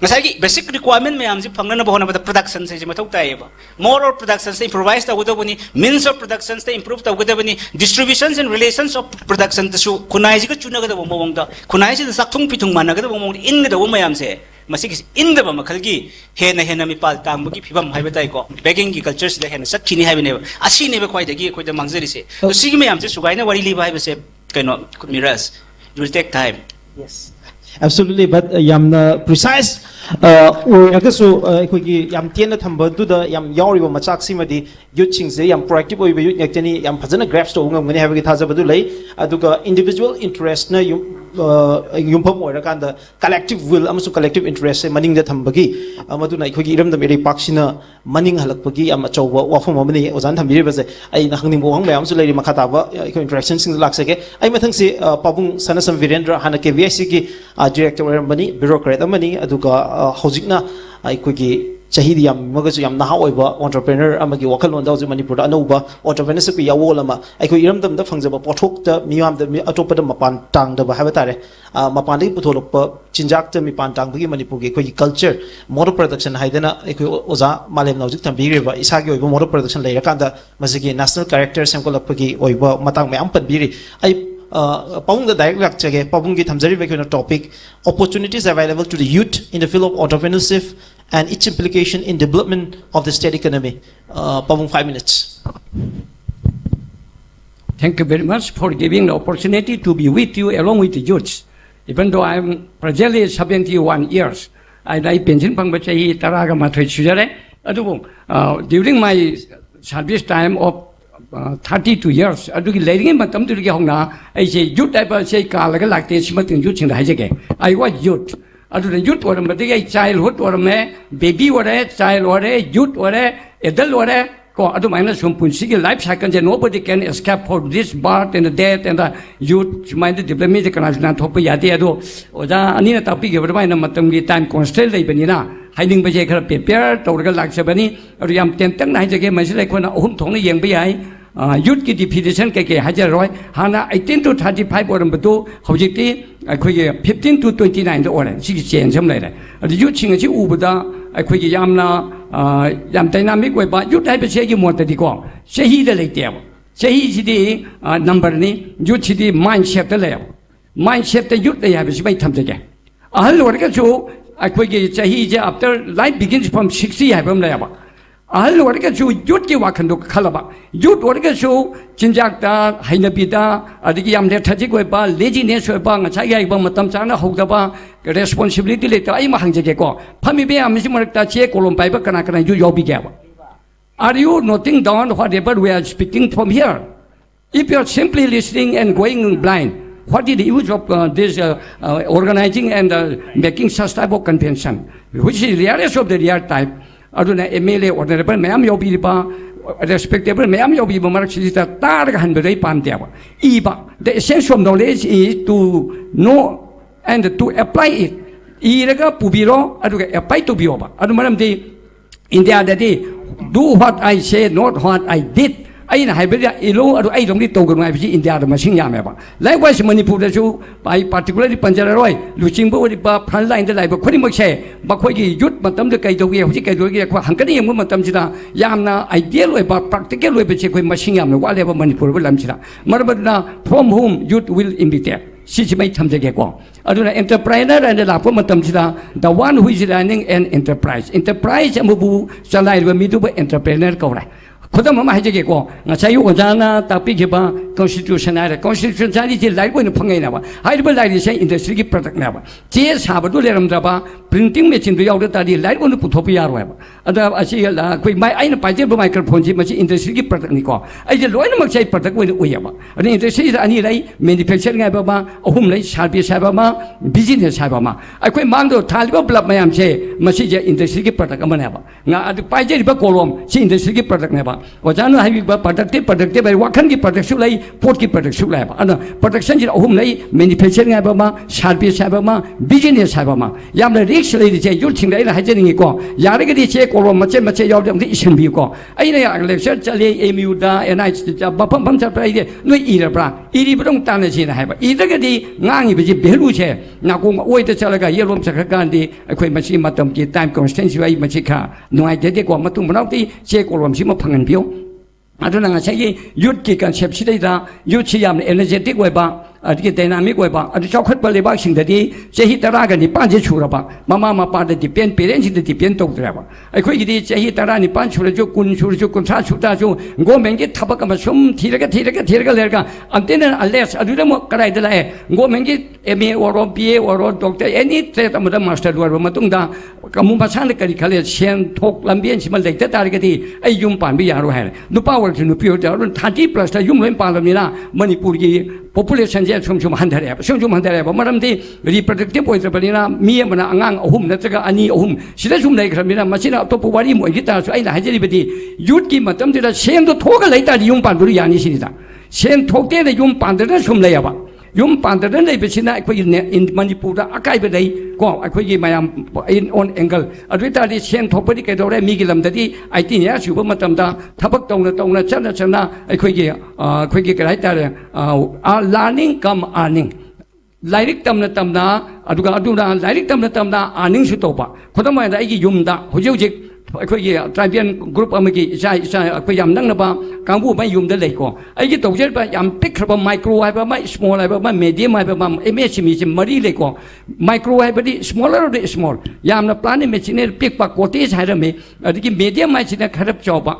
ngasai gi basic requirement me am ji phangna na bahona ba production se ma thok tai ba moral production se improvise ta godo bani means of production se improve ta godo bani distributions and relations of production ta su kunai ji ga chuna ga da mong da kunai ji sak thung pitung man ga da mong in ga da mayam se masigi inda ba makhal gi hena mi pal tang gi phibam haiba tai ko begging gi culture se hena sakini haiba ne asi ne ba khwai da gi khoi da mangjari se to sigi me am se sugai na wari li ba haiba se kaino miras it will take time. Yes, absolutely. But yamna precise agaso aikogi yam tiena thamba du da yam yauri ba machak simadi youth ching se yam proactive oi ba youth yaktani yam phajana grasp to ngam ngani habagi thaja badu lai aduga individual interest na yumpham oira kanda collective will amasu collective interest se maning da thambagi amaduna aikogi iram da mere paksina maning halakpagi yam achauba wafam amani ozan thambiri ba se ai na hangning bo hang ba amsu lai makhata ba aiko interaction sing lak sake ai mathang se pabung sanasam virendra hana ke VIC ki director amani bureaucrat amani aduga hojikna aikogi chahidi yam magasu yam naha oiba entrepreneur amagi wakal on dawju manipur da anoba entrepreneurship ki yawol ama aiko iram dam da fangjaba pothok ta miyam da atopa da mapan tang da ba habatare mapan dai putholok pa chinjak ta mi pan tang bagi manipur ki koi culture model production haidana aiko oza malem nawjik tam bigre ba isagi oiba model production leira kanda masigi national character samkolak pagi oiba matang me am pat biri ai pabung da direct lecture ge pabung gi thamjari ba kena topic opportunities available to the youth in the field of entrepreneurship and its implication in development of the state economy. Pabung 5 minutes. Thank you very much for giving the opportunity to be with you along with the youths. Even though I'm presently 71 years, I like pension pang bachahi taraga mathai chujare. During my service time of 32 years, adugi leading matam to the hongna, I say youth type say kalaga like this matin youth in the hajake. I was youth. The youth or a childhood or a baby or a child or a youth or a adult or a minus from Punsiki life cycles and nobody can escape for this birth and the death and the youth minded diplomatic and not hope Yadiado or the Anina topic of the Matamgi time constant Benina, hiding by Jacob prepare, Torgal like Sabani, or Yam Tentan, I again myself like when home Tony Yang BI. Youth ki definition ke hajar roy hana 18 to 35 oram batu hojikti akhoi 15 to 29 da oran si chen sam lai da youth ching chi ubada akhoi yamna yam dynamic oi ba youth type se gi mo ta di ko sahi da lai te sahi si di number ni youth si di mindset da lai mindset ta youth da ya bi bai tham je ahal war ka chu akhoi sahi je after life begins from 60 ha bam lai ba ahal warga chu youth ki wakhan do khalaba youth warga chu chinjak ta hainapi ta adigi yamle thaji goi ba laziness oi ba ngacha yai ba matam chana hogda ba responsibility le ta ai ma hangje ke ko phami be am simarak ta che kolom pai ba kana kana you yobi ge ba are you noting down whatever we are speaking from here if you are simply listening and going blind what is the use of this organizing and making such type of convention which is the rarest of the rare type aduna MLA honorable mayam yobi ba respectable mayam yobi ba marak sita tar han be pan te ba iba the essence of knowledge is to know and to apply it iraga pubiro aduga apply to bioba adu maram de india that do what I say not what I did ꯑꯩꯅ ꯍꯥꯏꯕꯗ ꯏꯂꯣ ꯑꯗꯨ ꯑꯩ ꯂꯣꯝꯗꯤ ꯇꯧꯒꯅꯨ ꯍꯥꯏꯕꯁꯤ ꯏꯟꯗꯤꯌꯥꯗ ꯃꯁꯤꯡ ꯌꯥꯝꯃꯦꯕ ꯂꯥꯏꯛꯋꯥꯏꯁ ꯃꯅꯤꯄꯨꯔꯗꯁꯨ ꯑꯩ ꯄꯥꯔꯇꯤꯀꯨꯂꯔꯂꯤ ꯄꯟꯖꯔꯔꯣꯏ ꯂꯨꯆꯤꯡꯕ ꯑꯣꯏꯔꯤꯕ ꯐ꯭ꯔꯟ ꯂꯥꯏꯟꯗ ꯂꯩꯕ ꯈꯨꯗꯤꯡꯃꯛꯁꯦ ꯃꯈꯣꯏꯒꯤ ꯌꯨꯠ ꯃꯇꯝꯗ ꯀꯩꯗꯧꯒꯦ ꯍꯧꯖꯤꯛ ꯀꯩꯗꯧꯒꯦ ꯑꯩꯈꯣꯏ ꯍꯪꯀꯠꯅ ꯌꯦꯡꯕ ꯃꯇꯝꯁꯤꯗ ꯌꯥꯝꯅ ꯑꯥꯏꯗꯤꯌꯦꯜ ꯑꯣꯏꯕ ꯄ꯭ꯔꯥꯛꯇꯤꯀꯦꯜ ꯑꯣꯏꯕꯁꯦ ꯑꯩꯈꯣꯏ ꯃꯁꯤꯡ ꯌꯥꯝꯅ ꯋꯥꯠꯂꯦꯕ ꯃꯅꯤꯄꯨꯔ ꯂꯝꯁꯤꯗ ꯃꯔꯝ ꯑꯗꯨꯅ ꯐ꯭ꯔꯣꯝ ꯍꯣꯝ ꯌꯨꯠ ꯋꯤꯜ ꯏꯟꯚꯤꯇꯦꯠ ꯁꯤꯁꯤ ꯃꯩ ꯊꯝꯖꯒꯦꯀꯣ ꯑꯗꯨꯅ ꯑꯦꯟꯇꯔꯄ꯭ꯔꯥꯏꯅꯔ ꯍꯥꯏꯅ ꯂꯥꯛꯄ ꯃꯇꯝꯁꯤꯗ ꯗ ꯋꯥꯟ ꯍꯨ ꯏज ꯔꯟꯅꯤꯡ ꯑꯦꯟ ꯑꯦꯟꯇꯔꯄ꯭ꯔꯥꯏꯖ ꯑꯃꯕꯨ ꯆꯂꯥꯏꯔꯤꯕ ꯃꯤꯗꯨꯕꯨ ꯑꯦꯟꯇꯔꯄ꯭ꯔꯦꯅꯔ ꯀꯧꯔꯦ ꯈꯨꯗꯝ ꯑꯃ ꯍꯥꯏꯖꯒꯦꯀꯣ ꯉꯁꯥꯏ ꯑꯣꯖꯥꯅ ꯇꯥꯛꯄꯤꯈꯤꯕ ꯀꯣꯟꯁꯇꯤꯇ꯭ꯌꯨꯁꯟ ꯍꯥꯏꯔꯦ ꯀꯣꯟꯁꯇꯤꯇ꯭ꯌꯨꯁꯟ ꯍꯥꯏꯔꯤꯁꯦ ꯂꯥꯏꯔꯤꯛ ꯑꯣꯏꯅ ꯐꯪꯉꯩꯅꯦꯕ ꯍꯥꯏꯔꯤꯕ ꯂꯥꯏꯔꯤꯛꯁꯦ ꯏꯟꯗꯁꯇ꯭ꯔꯤꯒꯤ ꯄ꯭ꯔꯗꯛꯅꯦꯕ ꯆꯦ ꯁꯥꯕꯗꯨ ꯂꯩꯔꯝꯗ꯭ꯔꯕ ꯄ꯭ꯔꯤꯟꯇꯤꯡ ꯃꯦꯆꯤꯟꯗꯨ ꯌꯥꯎꯗ ꯇꯥꯔꯗꯤ ꯂꯥꯏꯔꯤꯛ ꯑꯣꯏꯅ ꯄꯨꯊꯣꯛꯄ ꯌꯥꯔꯣꯏꯕ ꯑꯗ ꯑꯁꯤ ꯑꯩꯈꯣꯏ ꯑꯩꯅ ꯄꯥꯏꯖꯔꯤꯕ ꯃꯥꯏꯀ꯭ꯔꯣꯐꯣꯟꯁꯤ ꯃꯁꯤ ꯏꯟꯗꯁꯇ꯭ꯔꯤꯒꯤ ꯄ꯭ꯔꯗꯛꯅꯤꯀꯣ ꯑꯩꯁꯦ ꯂꯣꯏꯅꯃꯛꯁꯦ ꯑꯩ ꯄ꯭ꯔꯗꯛ ꯑꯣꯏꯅ ꯎꯏꯌꯦꯕ ꯑꯗ ꯏꯟꯗꯁꯇ꯭ꯔꯤꯁꯤꯗ ꯑꯅꯤ ꯂꯩ ꯃꯦꯅꯨꯐꯦꯛꯆꯔꯤꯡ ꯍꯥꯏꯕ ꯑꯃ ꯑꯍꯨꯝ ꯂꯩ ꯁꯥꯔꯚꯤꯁ ꯍꯥꯏꯕ ꯑꯃ ꯕꯤꯖꯤꯅꯦꯁ ꯍꯥꯏꯕ ꯑꯃ ꯑꯩꯈꯣꯏ ꯃꯥꯡꯗ ꯊꯥꯜꯂꯤꯕ ꯕ꯭ꯂꯕ ꯃꯌꯥꯝꯁꯦ ꯃꯁꯤꯁꯦ ꯏꯟꯗꯁꯇ꯭ꯔꯤꯒꯤ ꯄ꯭ꯔꯗꯛ ꯑꯃꯅꯦꯕ ꯑꯗꯨ ꯄꯥꯏꯖꯔꯤꯕ ꯀꯣꯂꯣꯝ ꯁꯤ ꯏꯟꯗꯁꯇ꯭ꯔꯤꯒꯤ ꯄ꯭ꯔꯗꯛꯅꯦꯕ ꯑꯣꯖꯥꯅ ꯍꯥꯏꯕꯤꯕ ꯄ꯭ꯔꯗꯛꯇꯤꯞ ꯍꯥꯏ ꯋꯥꯈꯜꯒꯤ ꯄ꯭ꯔꯗꯛꯁꯨ ꯂꯩ ꯄꯣꯠꯀꯤ ꯄ꯭ꯔꯗꯛꯁꯨ ꯂꯩꯕ ꯑꯗꯨꯅ ꯄ꯭ꯔꯗꯛꯁꯟꯁꯤꯗ ꯑꯍꯨꯝ ꯂꯩ ꯃꯦꯅꯨꯐꯦꯛꯆꯔꯤꯡ ꯍꯥꯏꯕ ꯑꯃ ꯁꯥꯔꯚꯤꯁ ꯍꯥꯏꯕ ꯑꯃ ꯕꯤꯖꯤꯅꯦꯁ ꯍꯥꯏꯕ ꯑꯃ ꯌꯥꯝꯅ ꯔꯤꯛꯁ ꯂꯩꯔꯤꯁꯦ ꯌꯨꯠꯁꯤꯡꯗ ꯑꯩꯅ ꯍꯥꯏꯖꯅꯤꯡꯉꯤꯀꯣ ꯌꯥꯔꯒꯗꯤ ꯆꯦ ꯀꯣꯂꯣꯝ ꯃꯆꯦꯠ ꯃꯆꯦꯠ ꯌꯥꯎꯗꯦ ꯑꯝꯇ ꯏꯁꯤꯟꯕꯤꯌꯨꯀꯣ ꯑꯩꯅ ꯂꯦꯛꯆꯔ ꯆꯠꯂꯦ MUꯗ NIH ꯃꯐꯝ ꯆꯠꯄ ꯑꯩꯁꯦ ꯅꯣꯏ ꯏꯔꯕ꯭ꯔꯥ ꯏꯔꯤꯕꯗꯣ ꯇꯥꯟꯅꯁꯤꯅ ꯍꯥꯏꯕ ꯏꯔꯒꯗꯤ ꯉꯥꯡꯉꯤꯕꯁꯤ ꯚꯦꯂꯨꯁꯦ ꯅꯥꯀꯣꯡ ꯑꯣꯏꯗ ꯆꯠꯂꯒ ꯌꯦꯠꯂꯣꯝ ꯆꯠꯈ꯭ꯔꯀꯥꯟꯗꯤ ꯑꯩꯈꯣꯏ ꯃꯁꯤ ꯃꯇꯝꯒꯤ ꯇꯥꯏꯝ ꯀꯟꯁꯇꯦꯟꯁꯤ ꯑꯩ ꯃꯁꯤ ꯈꯔ ꯅꯨꯡꯉꯥꯏꯖꯗꯦꯀꯣ ꯃꯇꯨꯡ ꯃꯅꯥꯎꯗꯤ ꯆꯦ ꯀꯣꯂꯣꯝꯁꯤꯃ ꯐꯪꯍꯟꯕꯤꯌꯨ ꯑꯗꯨꯅ ꯉꯁꯥꯏꯒꯤ ꯌꯨꯠꯀꯤ ꯀꯟꯁꯦꯞꯁꯤꯗꯩꯗ ꯌꯨꯠꯁꯤ ꯌꯥꯝꯅ 에너ꯖꯦꯇꯤꯛ ꯑꯣꯏꯕ ꯑꯗꯒꯤ ꯗꯥꯏꯅꯥꯃꯤꯛ ꯑꯣꯏꯕ ꯑꯗꯨ ꯆꯥꯎꯈꯠꯄ ꯂꯩꯕꯥꯛꯁꯤꯡꯗꯗꯤ ꯆꯍꯤ 19 ꯁꯨꯔꯕ ꯃꯃꯥ ꯃꯄꯥꯗ ꯗꯤꯄꯦꯟ ꯄꯦꯔꯦꯟꯁꯤꯡꯗ ꯗꯤꯄꯦꯟ ꯇꯧꯗ꯭ꯔꯦꯕ ꯑꯩꯈꯣꯏꯒꯤꯗꯤ ꯆꯍꯤ 19 ꯁꯨꯔꯁꯨ 20 ꯁꯨꯔꯁꯨ 30 ꯁꯨꯔꯁꯨ ꯒꯣꯔꯃꯦꯟꯒꯤ ꯊꯕꯛ ꯑꯃ ꯁꯨꯝ ꯊꯤꯔꯒ ꯂꯩꯔꯒ ꯑꯟꯇꯦꯅ ꯑꯟꯂꯦꯁ ꯑꯗꯨꯗꯃꯨꯛ ꯀꯗꯥꯏꯗ ꯂꯥꯛꯑꯦ ꯒꯣꯔꯃꯦꯟꯒꯤ MA ꯑꯣꯏꯔꯣ BA ꯑꯣꯏꯔꯣ ꯗꯣꯛꯇꯔ ꯑꯦꯅꯤ ꯇ꯭ꯔꯦꯠ ꯑꯃꯗ ꯃꯥꯁꯇꯔ ꯂꯣꯏꯔꯕ ꯃꯇꯨꯡꯗ ꯑꯃꯨꯛ ꯃꯁꯥꯅ ꯀꯔꯤ ꯈꯜꯂꯦ ꯁꯦꯟ ꯊꯣꯛ ꯂꯝꯕꯦꯟꯁꯤꯃ ꯂꯩꯇ ꯇꯥꯔꯒꯗꯤ ꯑꯩ ꯌꯨꯝ ꯄꯥꯟꯕ ꯌꯥꯔꯣꯏ ꯍꯥꯏꯔꯦ ꯅꯨꯄꯥ ꯑꯣꯏꯔꯁꯨ ꯅꯨꯄꯤ ꯑꯣꯏꯔꯁꯨ 30+ ꯌꯨꯝ ꯂꯣꯏ ꯄꯥꯜꯂꯕꯅꯤꯅ ꯃꯅꯤꯄꯨꯔꯒꯤ ꯄꯣꯄꯨꯂꯦꯁꯟꯁꯦ ꯁꯨꯝ ꯍꯟꯊꯔꯛꯑꯦꯕ ꯃꯔꯝꯗꯤ ꯔꯤꯄ꯭ꯔꯗꯛꯇꯤꯞ ꯑꯣꯏꯗ꯭ꯔꯕꯅꯤ나 ꯃꯤ ꯑꯃꯅ ꯑꯉꯥꯡ 3 ꯅꯠꯇ꯭ꯔꯒ 2 3 ꯁꯤꯗ ꯁꯨꯝ ꯂꯩꯈ꯭ꯔꯕꯅꯤ나 ꯃꯁꯤꯅ ꯑꯇꯣꯞꯄ ꯋꯥꯔꯤ ꯑꯃ ꯑꯣꯏꯈꯤ ꯇꯥꯔꯁꯨ ꯑꯩꯅ ꯍꯥꯏꯖꯔꯤꯕꯗꯤ ꯌꯨꯠꯀꯤ ꯃꯇꯝꯁꯤꯗ ꯁꯦꯟꯗꯣ ꯊꯣꯛꯑꯒ ꯂꯩꯇꯥꯔꯗꯤ ꯌꯨꯝ ꯄꯥꯟꯕꯗꯨ ꯌꯥꯅꯤ ꯁꯤꯅꯤꯗ ꯁꯦꯟ ꯊꯣꯛꯇꯦꯅ ꯌꯨꯝ ꯄꯥꯟꯗ꯭ꯔꯒ ꯁꯨꯝ ꯂꯩꯌꯦꯕ ꯌꯨꯝ ꯄꯥꯟꯗ꯭ꯔꯒ ꯂꯩꯕꯁꯤꯅ ꯑꯩꯈꯣꯏꯒꯤ ꯃꯅꯤꯄꯨꯔꯗ ꯑꯀꯥꯏꯕ ꯂꯩ ꯀꯣ ꯑꯩꯈꯣꯏꯒꯤ ꯃꯌꯥꯝ ꯑꯣꯟ ꯑꯦꯡꯒꯜ ꯑꯗꯨ ꯑꯣꯏꯇꯥꯔꯗꯤ ꯁꯦꯟ ꯊꯣꯛꯄꯗꯤ ꯀꯩꯗꯧꯔꯦ ꯃꯤꯒꯤ ꯂꯝꯗꯗꯤ 18 ꯏꯌꯥꯔ ꯁꯨꯕ ꯃꯇꯝꯗ ꯊꯕꯛ ꯇꯧꯅ ꯆꯠꯅ ꯑꯩꯈꯣꯏꯒꯤ ꯀꯩ ꯍꯥꯏꯇꯥꯔꯦ ꯂꯥꯔꯅꯤꯡ ꯀꯝ ꯑꯥꯔꯅꯤꯡ ꯂꯥꯏꯔꯤꯛ ꯇꯝꯅ ꯑꯗꯨꯅ ꯂꯥꯏꯔꯤꯛ ꯇꯝꯅ ꯑꯥꯔꯅꯤꯡꯁꯨ ꯇꯧꯕ ꯈꯨꯗꯝ ꯑꯣꯏꯅ ꯑꯩꯒꯤ ꯌꯨꯝꯗ ꯍꯧꯖꯤꯛ ꯑꯩꯈꯣꯏꯒꯤ ꯇ꯭ꯔꯥꯏꯕꯦꯜ ꯒ꯭ꯔꯨꯞ ꯑꯃꯒꯤ ꯏꯆꯥ ꯑꯩꯈꯣꯏ ꯌꯥꯝ ꯅꯛꯅꯕ ꯀꯥꯡꯕꯨ ꯑꯃ ꯌꯨꯝꯗ ꯂꯩꯀꯣ ꯑꯩꯒꯤ ꯇꯧꯖꯔꯤꯕ ꯌꯥꯝ ꯄꯤꯛꯈ꯭ꯔꯕ ꯃꯥꯏꯀ꯭ꯔꯣ ꯍꯥꯏꯕ ꯑꯃ ꯁ꯭ꯃꯣꯜ ꯍꯥꯏꯕ ꯑꯃ ꯃꯦꯗꯤꯌꯝ ꯍꯥꯏꯕ ꯑꯃ MSMEꯁꯤ 3 ꯂꯩꯀꯣ ꯃꯥꯏꯀ꯭ꯔꯣ ꯍꯥꯏꯕꯗꯤ ꯁ꯭ꯃꯣꯂꯔ ꯑꯣꯐ ꯗ ꯁ꯭ꯃꯣꯜ ꯌꯥꯝꯅ ꯄ꯭ꯂꯥꯟ ꯃꯦꯆꯤꯅꯦꯔꯤ ꯄꯤꯛꯄ ꯀꯣꯇꯦꯖ ꯍꯥꯏꯔꯝꯃꯤ ꯑꯗꯒꯤ ꯃꯦꯗꯤꯌꯝ ꯍꯥꯏꯁꯤꯅ ꯈꯔ ꯆꯥꯎꯕ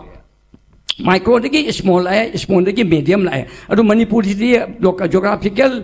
ꯃꯥꯏꯀ꯭ꯔꯣꯗꯒꯤ ꯁ꯭ꯃꯣꯜ ꯂꯥꯛꯑꯦ ꯁ꯭ꯃꯣꯜꯗꯒꯤ ꯃꯦꯗꯤꯌꯝ ꯂꯥꯛꯑꯦ ꯑꯗꯨ ꯃꯅꯤꯄꯨꯔꯁꯤꯗꯤ ꯖꯣꯒ꯭ꯔꯥꯐꯤꯀꯦꯜ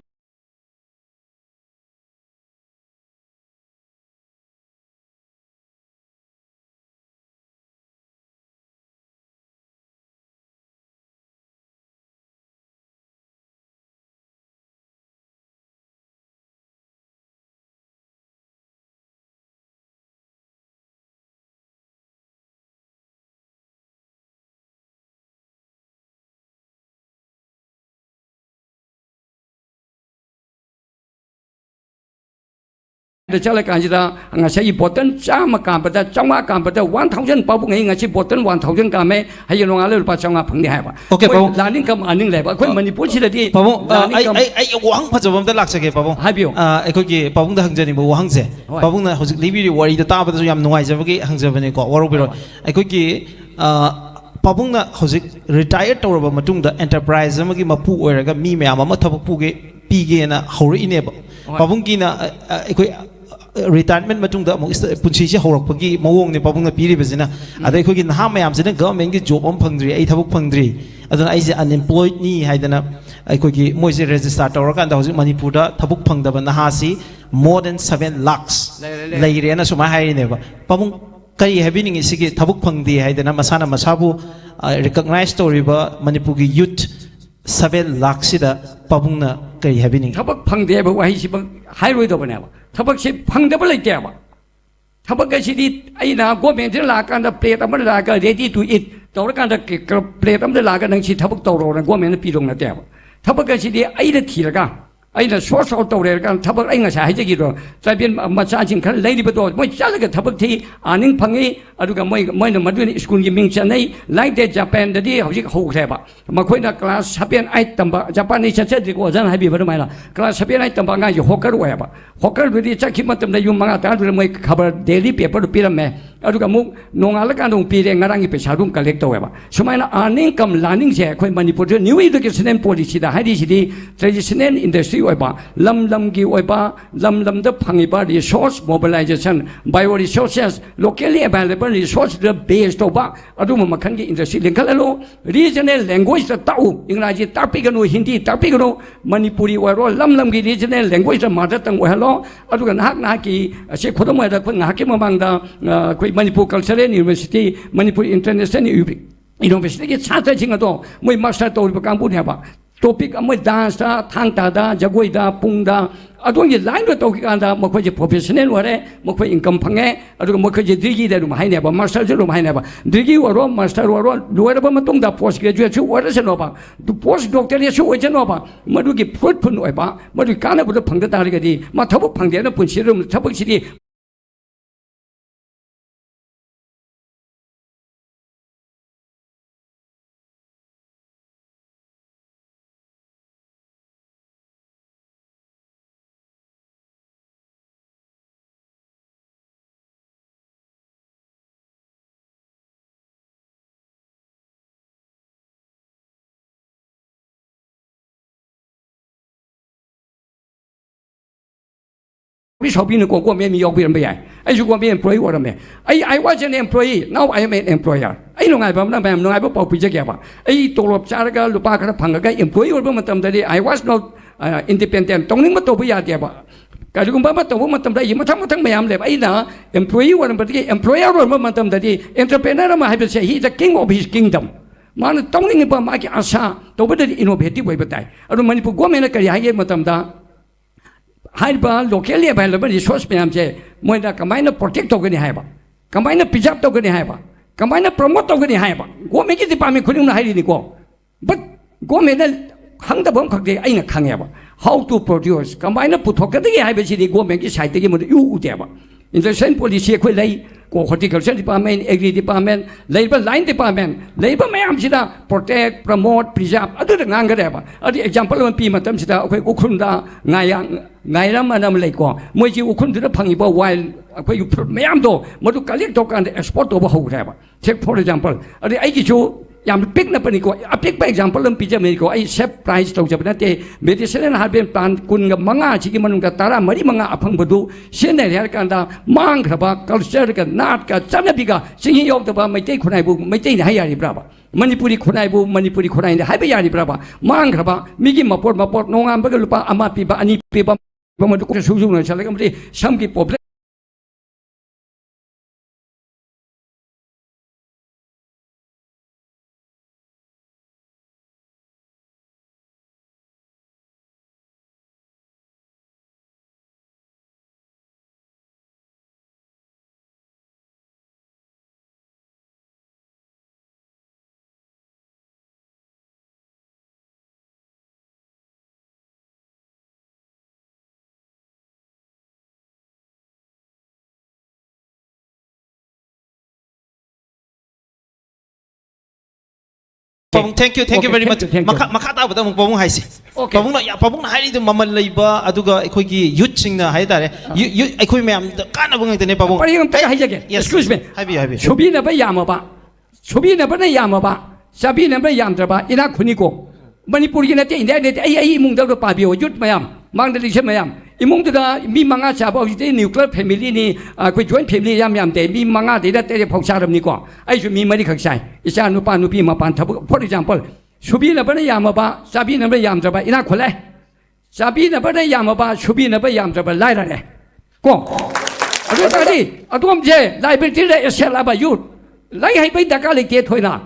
ꯆꯠꯂꯀꯥꯟꯁꯤꯗ ꯉꯁꯥꯏꯒꯤ ꯕꯣꯇꯜ 100 ꯀꯥꯝꯕꯗ 900 ꯀꯥꯝꯕꯗ 1000 ꯄꯥꯎꯕꯉꯩ ꯉꯁꯤ ꯕꯣꯇꯜ 1000 ꯀꯥꯝꯃꯦ ꯍꯌꯦꯡ ꯅꯣꯡꯉꯥꯜꯂ ꯂꯨꯄꯥ 900 ꯐꯪꯅꯤ ꯍꯥꯏꯕ Okay, ꯄꯥꯕꯨꯡ. ꯂꯥꯔꯅꯤꯡ ꯀꯝ ꯑꯥꯔꯅꯤꯡ ꯂꯩꯕ ꯑꯩꯈꯣꯏ ꯃꯅꯤꯄꯨꯔꯁꯤꯗꯗꯤ ꯄꯥꯕꯨꯡ learning come- ꯑꯩ ꯋꯥꯍꯪ ꯐꯖꯕ ꯑꯝꯇ ꯂꯥꯛꯆꯒꯦ ꯄꯥꯕꯨꯡ ꯍꯥꯏꯕꯤꯌꯨ. ꯑꯩꯈꯣꯏꯒꯤ ꯄꯥꯕꯨꯡꯗ ꯍꯪꯖꯅꯤꯡꯕ ꯋꯥꯍꯪꯁꯦ ꯍꯣꯏ. ꯄꯥꯕꯨꯡꯅ ꯍꯧꯖꯤꯛ ꯂꯤꯕꯤꯔꯤꯕ ꯋꯥꯔꯤꯗ ꯇꯥꯕꯗꯁꯨ ꯌꯥꯝ ꯅꯨꯡꯉꯥꯏꯖꯕꯒꯤ ꯍꯪꯖꯕꯅꯦꯀꯣ ꯋꯥꯔꯧꯕꯤꯔꯣꯏ ꯑꯩꯈꯣꯏꯒꯤ ꯄꯥꯕꯨꯡꯅ ꯍꯧꯖꯤꯛ ꯔꯤꯇꯥꯌꯔ ꯇꯧꯔꯕ ꯃꯇꯨꯡꯗ ꯑꯦꯟꯇꯔꯄ꯭ꯔꯥꯏꯖ ꯑꯃꯒꯤ ꯃꯄꯨ ꯑꯣꯏꯔꯒ ꯃꯤ ꯃꯌꯥꯝ ꯑꯃ ꯊꯕꯛ ꯄꯤꯒꯦꯅ ꯍꯧꯔꯛꯏꯅꯦꯕ ꯍꯣꯏ. ꯄꯥꯕꯨꯡꯒꯤꯅ ꯑꯩꯈꯣꯏ ꯔꯤꯇꯥꯌꯔꯃꯦꯟ ꯃꯇꯨꯡꯗ ꯑꯃꯨꯛ ꯄꯨꯟꯁꯤꯁꯦ ꯍꯧꯔꯛꯄꯒꯤ ꯃꯑꯣꯡꯅꯦ ꯄꯥꯕꯨꯡꯅ ꯄꯤꯔꯤꯕꯁꯤꯅ ꯑꯗ ꯑꯩꯈꯣꯏꯒꯤ ꯅꯍꯥ ꯃꯌꯥꯝꯁꯤꯅ ꯒꯚꯔꯟꯃꯦꯟꯠꯒꯤ ꯖꯣꯕ ꯑꯃ ꯐꯪꯗ꯭ꯔꯤ ꯑꯩ ꯊꯕꯛ ꯐꯪꯗ꯭ꯔꯤ ꯑꯗꯨꯅ ꯑꯩꯁꯦ ꯑꯟꯑꯦꯝꯄ꯭ꯂꯣꯏꯗꯅꯤ ꯍꯥꯏꯗꯅ ꯑꯩꯈꯣꯏꯒꯤ ꯃꯣꯏꯁꯦ ꯔꯦꯖꯤꯁꯇꯥꯔ ꯇꯧꯔꯀꯥꯟꯗ ꯍꯧꯖꯤꯛ ꯃꯅꯤꯄꯨꯔꯗ ꯊꯕꯛ ꯐꯪꯗꯕ ꯅꯍꯥꯁꯤ more than 7 lakhs ꯂꯩꯔꯦꯅ ꯁꯨꯃꯥꯏꯅ ꯍꯥꯏꯔꯤꯅꯦꯕ ꯄꯥꯕꯨꯡ ꯀꯔꯤ ꯍꯥꯏꯕꯤꯅꯤꯡꯉꯤ ꯁꯤꯒꯤ ꯊꯕꯛ ꯐꯪꯗꯦ ꯍꯥꯏꯗꯅ ꯃꯁꯥꯅ ꯃꯁꯥꯕꯨ ꯔꯤꯀꯛꯅꯥꯏꯖ ꯇꯧꯔꯤꯕ ꯃꯅꯤꯄꯨꯔꯒꯤ ꯌꯨꯠ 7 lakhꯁꯤꯗ ꯄꯥꯕꯨꯡꯅ ꯀꯔꯤ ꯍꯥꯏꯕꯤꯅꯤꯡꯉꯤ ꯊꯕꯛ ꯐꯪꯗꯦ ꯍꯥꯏꯕ ꯋꯥꯍꯩꯁꯤꯃꯛ ꯍꯥꯏꯔꯣꯏꯗꯕꯅꯦꯕ ꯊꯕꯛꯁꯤ ꯐꯪꯗꯕ ꯂꯩꯇꯦꯕ ꯊꯕꯛ ꯑꯁꯤꯗꯤ ꯑꯩꯅ ꯒꯣꯔꯃꯦꯟꯠꯁꯤꯗ ꯂꯥꯛꯑꯀꯥꯟꯗ ꯄ꯭ꯂꯦꯠ ꯑꯃꯗ ꯂꯥꯛꯑꯒ ꯔꯦꯗꯤ ꯇꯨ ꯏꯠ ꯇꯧꯔꯀꯥꯟꯗ ꯄ꯭ꯂꯦꯠ ꯑꯃꯗ ꯂꯥꯛꯑꯒ ꯅꯪ ꯁꯤ ꯊꯕꯛ ꯇꯧꯔꯣꯅ ꯒꯣꯔꯃꯦꯟꯠꯅ ꯄꯤꯗꯧ ꯅꯠꯇꯦꯕ ꯊꯕꯛ ꯑꯁꯤꯗꯤ ꯑꯩꯅ ꯊꯤꯔꯒ ꯑꯩꯅ ꯁꯣꯔꯁ ꯑꯥꯎꯠ ꯇꯧꯔꯦꯔꯀꯥꯟꯗ ꯊꯕꯛ ꯑꯩ ꯉꯁꯥꯏ ꯍꯥꯏꯖꯈꯤꯗꯣ ꯇ꯭ꯔꯥꯏꯕꯦꯜ ꯃꯆꯥꯁꯤꯡ ꯈꯔ ꯂꯩꯔꯤꯕꯗꯣ ꯃꯣꯏ ꯆꯠꯂꯒ ꯊꯕꯛ ꯊꯤ ꯑꯥꯔꯅꯤꯡ ꯐꯪꯉꯤ ꯑꯗꯨꯒ ꯃꯣꯏꯅ ꯃꯗꯨꯅ ꯁ꯭ꯀꯨꯜꯒꯤ ꯃꯤꯡ ꯆꯟꯅꯩ ꯂꯥꯏꯛ ꯗꯦꯠ ꯖꯄꯥꯟꯗꯗꯤ ꯍꯧꯖꯤꯛ ꯍꯧꯈ꯭ꯔꯦꯕ ꯃꯈꯣꯏꯅ ꯀ꯭ꯂꯥꯁ 7-8 ꯇꯝꯕ ꯖꯄꯥꯟꯗꯤ ꯆꯠꯆꯗ꯭ꯔꯤꯀꯣ ꯑꯣꯖꯥꯅ ꯍꯥꯏꯕꯤꯕ ꯑꯗꯨꯃꯥꯏꯅ ꯀ꯭ꯂꯥꯁ 7-8 ꯇꯝꯕ ꯑꯉꯥꯡꯁꯦ ꯍꯣꯀꯔ ꯑꯣꯏꯌꯦꯕ ꯍꯣꯀꯔꯗꯨꯗꯤ ꯆꯠꯈꯤꯕ ꯃꯇꯝꯗ ꯌꯨꯝ 5-6 ꯃꯣꯏ ꯈꯕꯔ ꯗꯦꯂꯤ ꯄꯦꯄꯔꯗꯨ ꯄꯤꯔꯝꯃꯦ ꯑꯗꯨꯒ ꯑꯃꯨꯛ ꯅꯣꯡꯉꯥꯜꯂꯀꯥꯟꯗ ꯑꯃꯨꯛ ꯄꯤꯔꯦ ꯉꯔꯥꯡꯒꯤ ꯄꯩꯁꯥꯗꯨ ꯑꯃꯨꯛ ꯀꯂꯦꯛ ꯇꯧꯋꯦꯕ ꯁꯨꯃꯥꯏꯅ ꯑꯥꯔꯅꯤꯡ ꯀꯝ ꯂꯥꯔꯅꯤꯡꯁꯦ ꯑꯩꯈꯣꯏ ꯃꯅꯤꯄꯨꯔꯗ ꯅ꯭ꯌꯨ ꯏꯗꯨꯀꯦꯁꯅꯦꯜ ꯄꯣꯂꯤꯁꯤꯗ ꯍꯥꯏꯔꯤꯁꯤꯗꯤ ꯇ꯭ꯔꯦꯗꯤꯁꯅꯦꯜ ꯏꯟꯗꯁꯇ꯭ꯔꯤ ꯑꯣꯏꯕ ꯂꯝ ꯂꯝꯒꯤ ꯑꯣꯏꯕ ꯂꯝ ꯂꯝꯗ ꯐꯪꯉꯤꯕ resource ꯃꯣꯕꯤꯂꯥꯏꯖꯦꯁꯟ bio resources locally available ꯔꯤꯁꯣꯔꯁꯇ ꯕꯦꯁ ꯇꯧꯕ ꯑꯗꯨꯒꯨꯝꯕ ꯃꯈꯜꯒꯤ ꯏꯟꯗꯁꯇ꯭ꯔꯤ ꯂꯤꯡꯈꯠꯍꯜꯂꯨ ꯔꯤꯖꯅꯦꯜ ꯂꯦꯡꯒ꯭ꯋꯦꯖꯇ ꯇꯥꯛꯎ ꯏꯪꯒ꯭ꯔꯥꯖꯤ ꯇꯥꯛꯄꯤꯒꯅꯨ ꯍꯤꯟꯗꯤ ꯇꯥꯛꯄꯤꯒꯅꯨ ꯃꯅꯤꯄꯨꯔꯤ ꯑꯣꯏꯔꯣ ꯂꯝ ꯂꯝꯒꯤ ꯔꯤꯖꯅꯦꯜ ꯂꯦꯡꯒ꯭ꯋꯦꯖꯇ ꯃꯥꯗꯔ ꯇꯪ ꯑꯣꯏꯍꯜꯂꯣ ꯑꯗꯨꯒ ꯅꯍꯥꯛꯀꯤ ꯑꯁꯤ ꯈꯨꯗꯝ ꯑꯣꯏꯅ ꯑꯩꯈꯣꯏ ꯉꯥꯏꯍꯥꯛꯀꯤ ꯃꯃꯥꯡꯗ ꯑꯩꯈꯣꯏ Manipur cultural university Manipur international ꯌꯨꯅꯤꯚꯔꯁꯤꯇꯤꯒꯤ ꯁꯥꯇ꯭ꯔꯁꯤꯡ ꯑꯗꯣ ꯃꯣꯏ ꯃꯥꯁꯇꯔ ꯇꯧꯔꯤꯕ ꯀꯥꯡꯕꯨꯅꯦꯕ ꯇꯣꯄꯤꯛ ꯑꯃ ꯗꯥꯟꯁꯇ ꯊꯥꯡ ꯇꯥꯗ ꯖꯒꯣꯏꯗ ꯄꯨꯡꯗ ꯑꯗꯣꯝꯒꯤ ꯂꯥꯏꯟꯗ ꯇꯧꯈꯤꯀꯥꯟꯗ ꯃꯈꯣꯏꯁꯦ ꯄ꯭ꯔꯣꯐꯦꯁꯅꯦꯜ ꯑꯣꯏꯔꯦ ꯃꯈꯣꯏ ꯏꯟꯀꯝ ꯐꯪꯉꯦ ꯑꯗꯨꯒ ꯃꯈꯣꯏꯁꯦ ꯗꯤꯒ꯭ꯔꯤꯗ ꯑꯗꯨꯝ ꯍꯥꯏꯅꯦꯕ ꯃꯥꯁꯇꯔꯁꯨ ꯑꯗꯨꯝ ꯍꯥꯏꯅꯦꯕ ꯗꯤꯒ꯭ꯔꯤ ꯑꯣꯏꯔꯣ ꯃꯥꯁꯇꯔ ꯑꯣꯏꯔꯣ ꯂꯣꯏꯔꯕ ꯃꯇꯨꯡꯗ ꯄꯣꯁ ꯒ꯭ꯔꯦꯖꯨꯑꯦꯠꯁꯨ ꯑꯣꯏꯔꯁꯅꯣꯕ ꯄꯣꯁ ꯗꯣꯛꯇꯔꯦꯠꯁꯨ ꯑꯣꯏꯁꯅꯣꯕ ꯃꯗꯨꯒꯤ ꯐ꯭ꯔꯨꯠꯐꯨꯜ ꯑꯣꯏꯕ ꯃꯗꯨꯒꯤ ꯀꯥꯟꯅꯕꯗꯣ ꯐꯪꯗ ꯇꯥꯔꯒꯗꯤ ꯃꯥ ꯊꯕꯛ ꯐꯪꯗꯦꯅ ꯄꯨꯟꯁꯤꯗ ꯊꯕꯛꯁꯤꯗꯤ ꯁꯥꯎꯕꯤꯅ ꯀꯣ ꯒꯣꯔꯃꯦꯟ ꯃꯤ ꯌꯥꯎꯕꯤꯔꯝꯕ ꯌꯥꯏ ꯑꯩꯁꯨ ꯒꯣꯔꯃꯦꯟ ꯑꯦꯝꯄ꯭ꯂꯣꯌꯤ ꯑꯣꯏꯔꯝꯃꯦ I was an employee now I am an employer ꯑꯩ ꯅꯨꯡꯉꯥꯏꯕ ꯑꯃꯅ ꯃꯌꯥꯝ ꯅꯨꯡꯉꯥꯏꯕ ꯄꯥꯎ ꯄꯤꯖꯒꯦꯕ ꯑꯩ ꯇꯣꯂꯣꯞ ꯆꯥꯔꯒ ꯂꯨꯄꯥ ꯈꯔ ꯐꯪꯉꯒ ꯑꯦꯝꯄ꯭ꯂꯣꯌꯤ ꯑꯣꯏꯕ ꯃꯇꯝꯗꯗꯤ I was not independent ꯇꯧꯅꯤꯡꯕ ꯇꯧꯕ ꯌꯥꯗꯦꯕ ꯀꯔꯤꯒꯨꯝꯕ ꯑꯃ ꯇꯧꯕ ꯃꯇꯝꯗ ꯑꯩ ꯃꯊꯪ ꯃꯌꯥꯝ ꯂꯩꯕ ꯑꯩꯅ ꯑꯦꯝꯄ꯭ꯂꯣꯌꯤ ꯑꯣꯏꯔꯝꯕꯗꯒꯤ ꯑꯦꯝꯄ꯭ꯂꯣꯌꯔ ꯑꯣꯏꯕ ꯃꯇꯝꯗꯗꯤ ꯑꯦꯟꯇꯔꯄ꯭ꯔꯦꯅꯔ ꯑꯃ ꯍꯥꯏꯕꯁꯦ he is the king of his kingdom ꯃꯥꯅ ꯇꯧꯅꯤꯡꯉꯤꯕ ꯃꯥꯒꯤ ꯑꯁꯥ ꯇꯧꯕꯗꯗꯤ ꯏꯅꯣꯚꯦꯇꯤꯚ ꯑꯣꯏꯕ ꯇꯥꯏ ꯑꯗꯨ ꯃꯅꯤꯄꯨꯔ ꯒꯣꯔꯃꯦꯟꯅ ꯀꯔꯤ ꯍꯥꯏꯒꯦ ꯃꯇꯝꯗ ꯍꯥꯏꯔꯤꯕ ꯂꯣꯀꯦꯜꯂꯤ ꯑꯦꯚꯥꯏꯂꯦꯕꯜ ꯔꯤꯁꯣꯔꯁ ꯃꯌꯥꯝꯁꯦ ꯃꯣꯏꯅ ꯀꯃꯥꯏꯅ ꯄ꯭ꯔꯣꯇꯦꯛ ꯇꯧꯒꯅꯤ ꯍꯥꯏꯕ ꯀꯃꯥꯏꯅ ꯄ꯭ꯔꯤꯖꯥꯔꯚ ꯇꯧꯒꯅꯤ ꯍꯥꯏꯕ ꯀꯃꯥꯏꯅ ꯄ꯭ꯔꯃꯣꯠ ꯇꯧꯒꯅꯤ ꯍꯥꯏꯕ ꯒꯣꯔꯃꯦꯟꯒꯤ ꯗꯤꯄꯥꯔꯠꯃꯦꯟ ꯈꯨꯗꯤꯡꯃꯛꯅ ꯍꯥꯏꯔꯤꯅꯤꯀꯣ ꯕꯠ ꯒꯣꯔꯃꯦꯟꯅ ꯈꯪꯗꯕ ꯑꯃꯈꯛꯇꯤ ꯑꯩꯅ ꯈꯪꯉꯦꯕ ꯍꯥꯎ ꯇꯨ ꯄ꯭ꯔꯣꯗ꯭ꯌꯨꯁ ꯀꯃꯥꯏꯅ ꯄꯨꯊꯣꯛꯀꯗꯒꯦ ꯍꯥꯏꯕꯁꯤꯗꯤ ꯒꯣꯔꯃꯦꯟꯒꯤ ꯁꯥꯏꯠꯇꯒꯤ ꯃꯗꯨ ꯎꯗꯦꯕ ꯏꯟꯗꯁꯇ꯭ꯔꯤꯌꯦꯜ ꯄꯣꯂꯤꯁꯤ ꯑꯩꯈꯣꯏ ꯂꯩ ꯍꯣꯔꯇꯤꯀꯜꯆꯔ ꯗꯤꯄꯥꯔꯠꯃꯦꯟ ꯑꯦꯒ꯭ꯔꯤ ꯗꯤꯄꯥꯔꯠꯃꯦꯟ ꯂꯩꯔꯤꯕ ꯂꯥꯏꯟ ꯗꯤꯄꯥꯔꯠꯃꯦꯟ ꯂꯩꯔꯤꯕ ꯃꯌꯥꯝꯁꯤꯗ ꯄ꯭ꯔꯣꯇꯦꯛ ꯄ꯭ꯔꯃꯣꯠ ꯄ꯭ꯔꯤꯖꯥꯔꯚ ꯑꯗꯨꯗ ꯉꯥꯡꯒꯗꯦꯕ ꯑꯗꯨ ꯑꯦꯛꯖꯥꯝꯄꯜ ꯑꯃ ꯄꯤ ꯃꯇꯝꯁꯤꯗ ꯑꯩꯈꯣꯏ ꯎꯈ꯭ꯔꯨꯜꯗ ꯉꯥꯏꯔꯝ ꯑꯅ ꯑꯃ ꯂꯩꯀꯣ ꯃꯣꯏꯁꯤ ꯎꯈ꯭ꯔꯨꯜꯗꯨꯗ ꯐꯪꯉꯤꯕ ꯋꯥꯏꯜ ꯑꯩꯈꯣꯏꯒꯤ ꯐ꯭ꯔꯨꯠ ꯃꯌꯥꯝꯗꯣ ꯃꯗꯨ ꯀꯂꯦꯛ ꯇꯧꯀꯥꯟꯗ ꯑꯦꯛꯁꯄꯣꯔꯠ ꯇꯧꯕ ꯍꯧꯈ꯭ꯔꯦꯕ ꯇꯦꯛ ꯐꯣꯔ ꯑꯦꯛꯖꯥꯝꯄꯜ ꯑꯗꯨ ꯑꯩꯒꯤꯁꯨ ꯌꯥꯝ ꯄꯤꯛꯅꯄꯅꯤꯀꯣ ꯑꯄꯤꯛꯄ ꯑꯦꯛꯖꯥꯝꯄꯜ ꯑꯃ ꯄꯤꯖꯕꯅꯤꯀꯣ ꯑꯩ ꯁꯦꯞ ꯄ꯭ꯔꯥꯏꯖ ꯇꯧꯖꯕ ꯅꯠꯇꯦ ꯃꯦꯗꯤꯁꯤꯅꯦꯜ ꯍꯥꯔꯕꯦꯜ ꯄ꯭ꯂꯥꯟ 15 ꯃꯅꯨꯡꯗ 14 ꯑꯐꯪꯕꯗꯨ ꯁꯤꯖꯤꯟꯅꯔꯦ ꯍꯥꯏꯔꯀꯥꯟꯗ ꯃꯥꯡꯈ꯭ꯔꯕ ꯀꯜꯆꯔꯒ ꯅꯥꯠꯀ ꯆꯠꯅꯕꯤꯒ ꯆꯤꯡꯍꯤ ꯌꯥꯎꯗꯕ ꯃꯩꯇꯩ ꯈꯨꯟꯅꯥꯏꯕꯨ ꯃꯩꯇꯩꯅ ꯍꯥꯏ ꯌꯥꯔꯤꯕ꯭ꯔꯥꯕ ꯃꯅꯤꯄꯨꯔꯤ ꯈꯨꯟꯅꯥꯏꯕꯨ ꯃꯅꯤꯄꯨꯔꯤ ꯈꯨꯟꯅꯥꯏꯅ ꯍꯥꯏꯕ ꯌꯥꯔꯤꯕ꯭ꯔꯥꯕ ꯃꯥꯡꯈ꯭ꯔꯕ ꯃꯤꯒꯤ ꯃꯄꯣꯠ ꯅꯣꯡꯉꯥꯟꯕꯒ ꯂꯨꯄꯥ 1 ꯄꯤꯕ 2 ꯄꯤꯕ ꯃꯗꯨ ꯁꯨꯖꯨꯅ ꯆꯠꯂꯒ ꯑꯃꯗꯤ ꯁꯝꯒꯤ problem Pabung, thank you Okay, very much. thank you. Makha tabada mong pabung haisi. Okay. Pabung na hairi do mamal laiba aduga aikoigi youth sing na haidare. Aikoi mayam kana bang ngitene pabung. Parang tayo haijage. Yes. Excuse me. Habi. Subi na ba yamaba? Subi na ba na yamaba? Sabi na ba yamdraba? Ina kuniko. Manipuri na tayo. Hindi ay imong daw pabiyo. Youth mayam. Mangdali siya mayam. Imong da mi mga sabo ite nuclear family ni ko joint family yam te mi mga de da te phoksaram ni ko ai ju mi mari khaksai isa nupa nupi mapan thabu for example subi na bana yam ba sabi na ba yam ba ina khole sabi na bana yam ba subi na ba yam ba lai ra le ko adu ta di adom je lai bi ti le sela ba yu lai hai bai da ka le ke thoina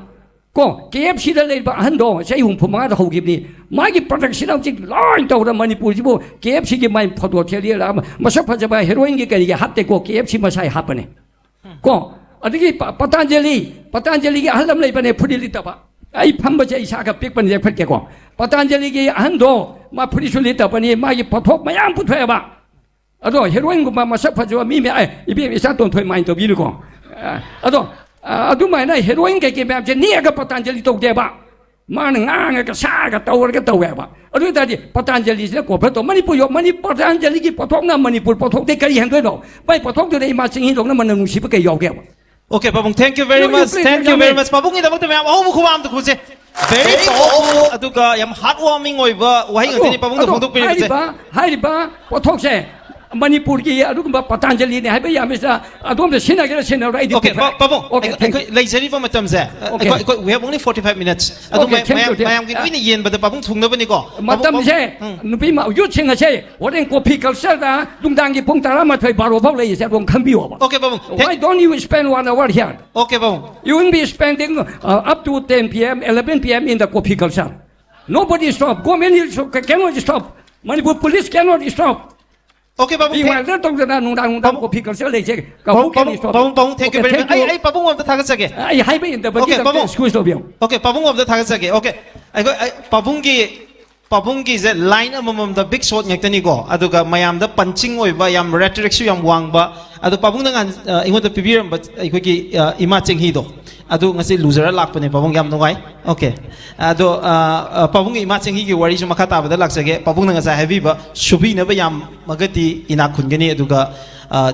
ko KFC da le ba han do sai hung phuma da hogib ni magi production of chik line to da manipur jibo KFC gi mai photo theli la masak phajaba heroin gi kari gi hatte ko KFC masai hapane ko adigi Patanjali gi halam lai bane phudili ta ba ai phamba je isa ka pik pan je phat ke ko ปตันเจลีกีอันโดมาพริสุลิตปนีมาอีปทบมายังพุทธเบะอะโดเฮโรอินกูมาสักพัจจุบันมีไอ้อีบีสักต้นถอยมาอินตัวบีดูก่อนอะโดอะดูมาในเฮโรอินแกกินแบบเจนี่กับปตันเจลีตกเดบะมาหนึ่งอ่างก็ซาก็ตัวก็ตัวแบบอะดูแต่ดิปตันเจลีเนี่ยกูพระตัวมันนี่ปุยมันนี่ปตันเจลีกีปทบนั่นมันนี่ปุปทบได้กันยังด้วยหรอไม่ปทบตัวได้มาสิ่งที่ตรงนั้นมันนุ่งชีพก็ยาวแก่ Okay, Papung, thank you very much. Thank you very much. Papung, ito magdami ang oh mukhang to kusi. Very powerful. Aduga, yung heartwarming oiba. Wahing ang tini Papung to pundok pinipis. Hai ba, potok se. Manipur ki adu ba Patanjali ne hai ba ya misa adu me sina ke sina right. Okay, Papung. Okay, lazy pa matam se. We have only 45 minutes. Adu mayam ki ini yen ba Papung thung na ba ni ko. Matam se. Nupi ma yu chinga se. Woden ko pikal se da dungdang ki pung tara ma thoi baro phok le se rong kham bi wa. Okay, Papung. Why don't you spend 1 hour here? Okay, Papung. You will be spending up to 10 p.m., 11 p.m. in the Kopi culture. Nobody stop. Government cannot stop. Manipur police cannot stop. Okay, Papung. Papung, thank you very much. Ay, Papung of the Tagasaki. I have in the Okay, Papung. excuse of you. Okay, Papung of the Tagasaki. Okay. Papungki is a line among the big shot ngakani ko. Aduga mayam the punching oiba yam rhetoric su yam wang ba. Adu Papung nang ingon the pibiram but ikoki imaching hido. Adu ngasi loser lak pa ni Papung yam nungai. Okay. Adu Papung imaching higi wari su makata ba dalak sage. Papung nang sa heavy ba shubi na ba yam magati inakun gani aduga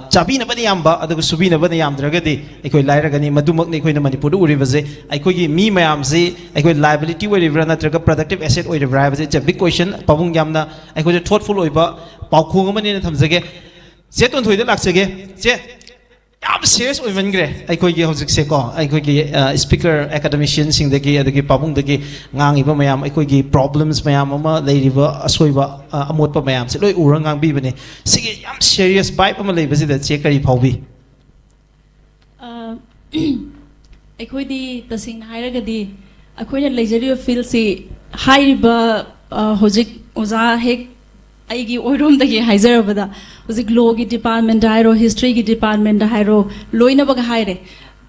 chabi na ba ni yam ba aduga subi na ba ni yam dragadi ikoi laira gani madumak ni ikoi na Manipur uri baze ikoi mi mayam se ikoi liability uri rana traga productive asset uri baze it's a big question Papung yam na ikoi thoughtful oiba paukung mani na thamjage je ton thoi da lak sage je yam serious oiman gre ikoi gi hojik se ko ikoi gi speaker academician sing dagi adagi Papung dagi ngang iba mayam ikoi gi problems mayam ama leiriba asoiba amot pa mayam se loi urang ngang bi bane sige yam serious vibe ama leiba se da che kari phaubi ꯑꯩꯈꯣꯏꯗꯤ ꯇꯁꯦꯡꯅ ꯍꯥꯏꯔꯒꯗꯤ ꯑꯩꯈꯣꯏꯅ ꯂꯩꯖꯔꯤꯕ ꯐꯤꯜꯁꯤ ꯍꯥꯏꯔꯤꯕ ꯍꯧꯖꯤꯛ ꯑꯣꯖꯥ ꯍꯦꯛ ꯑꯩꯒꯤ ꯑꯣꯏꯔꯣꯝꯗꯒꯤ ꯍꯥꯏꯖꯔꯕꯗ ꯍꯧꯖꯤꯛ ꯂꯣꯒꯤ ꯗꯤꯄꯥꯔꯠꯃꯦꯟꯇ ꯍꯥꯏꯔꯣ ꯍꯤꯁꯇ꯭ꯔꯤꯒꯤ ꯗꯤꯄꯥꯔꯠꯃꯦꯟꯇ ꯍꯥꯏꯔꯣ ꯂꯣꯏꯅꯃꯛ ꯍꯥꯏꯔꯦ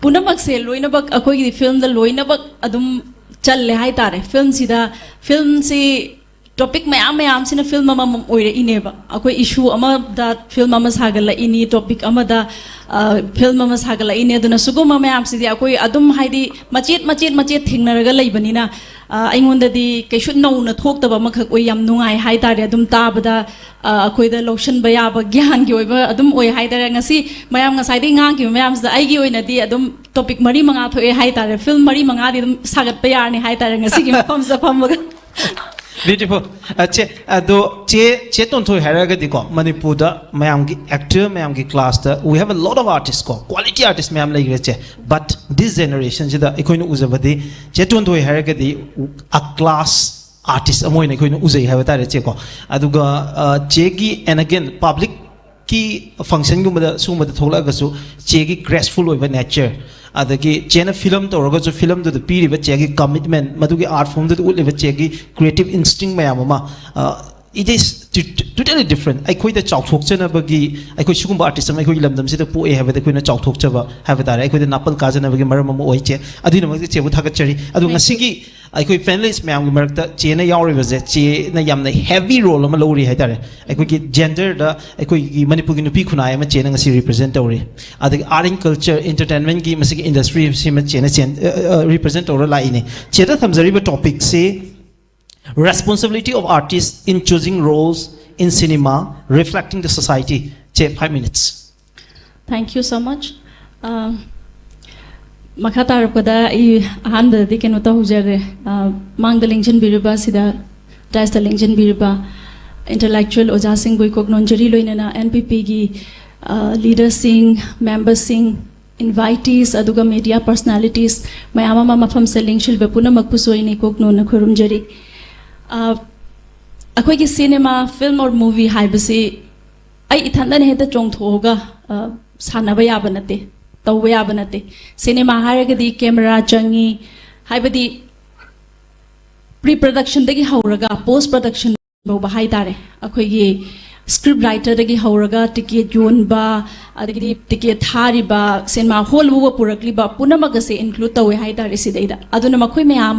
ꯄꯨꯝꯅꯃꯛꯁꯦ ꯂꯣꯏꯅꯃꯛ ꯑꯩꯈꯣꯏꯒꯤ ꯐꯤꯜꯝꯗ ꯂꯣꯏꯅꯃꯛ ꯑꯗꯨꯝ ꯆꯜꯂꯦ ꯍꯥꯏꯇꯥꯔꯦ ꯐꯤꯜꯝꯁꯤ topic mayam sina film ama oire ineba akoi issue ama da film ama sagala ini topic ama da film ama sagala ine duna suguma mayam sidi akoi adum haidi machet thingnaraga leibanina aingonda di kaishu no na thokta ma khak oi yam nungai hai tare adum tabada akoi da lotion baya ba gyan gi oiba adum oi hai tare ngasi mayam ngasai di ngang gi mayam da ai gi oina di adum topic mari manga thoe hai tare film mari manga di adum sagat pa yar ni hai tare ngasi gi pham sa pham ga Beautiful. Che ton thoi haraga diko Manipur da mayam gi actor mayam gi class da we have a lot of artists ko quality artists mayam lai gre che but this generation je da ekoi no uzabadi che ton thoi haraga di a class artist amoi ne ekoi no uzai ha ta re che ko aduga che gi and again public ki function gu ma su ma da thola ga su che gi graceful oi ba nature adagi chena film to roga jo film to the piri ba chegi commitment madugi art form to ule ba chegi creative instinct mayam ma it is totally different ai khoi da chau thok chana bagi ai khoi sugum artist mai khoi lamdam se da pu e have da khoi na chau thok chaba have da ai khoi da napal ka jana bagi maram ma oi che adu na ma che bu thagat chari adu ngasi gi ai khoi fanless mayam gi marak da che na yaw ri ba je che na yam na heavy role ma lo ri hai da ai khoi gi gender da ai khoi gi manipur gi nupi khunai ma che na ngasi represent ori adagi art and culture entertainment gi masigi industry si ma che na represent ora la ini che da thamjari ba topic se responsibility of artists in choosing roles in cinema reflecting the society che 5 minutes Thank you so much makata rabada I ahanda de kenu ta hujare mang the lingchen biriba sida das the lingchen biriba intellectual oja singh boi kok nonjari loinana NPP gi leaders sing members sing invitees aduga media personalities mayama mafam selling shil bepuna makpuso ini kok no na khorum jari अखोई की cinema film और movie हाइबसी आई इथानन हेता चोंगथोगा सानबा याबा नते तौबा याबा नते cinema हारगदी camera चंगी हाइबदी pre production दगी हौरगा पोस्ट प्रोडक्शन बौबा हाइतारे अखोई की स्क्रिप्ट राइटर दगी हौरगा टिकेट योनबा अदगी टिकेट थारिबा सिनेमा हॉल वो पुरकलिबा पुनमगसे इंक्लूड तौवे हाइतारे सिदैदा अदुना मखोई मयाम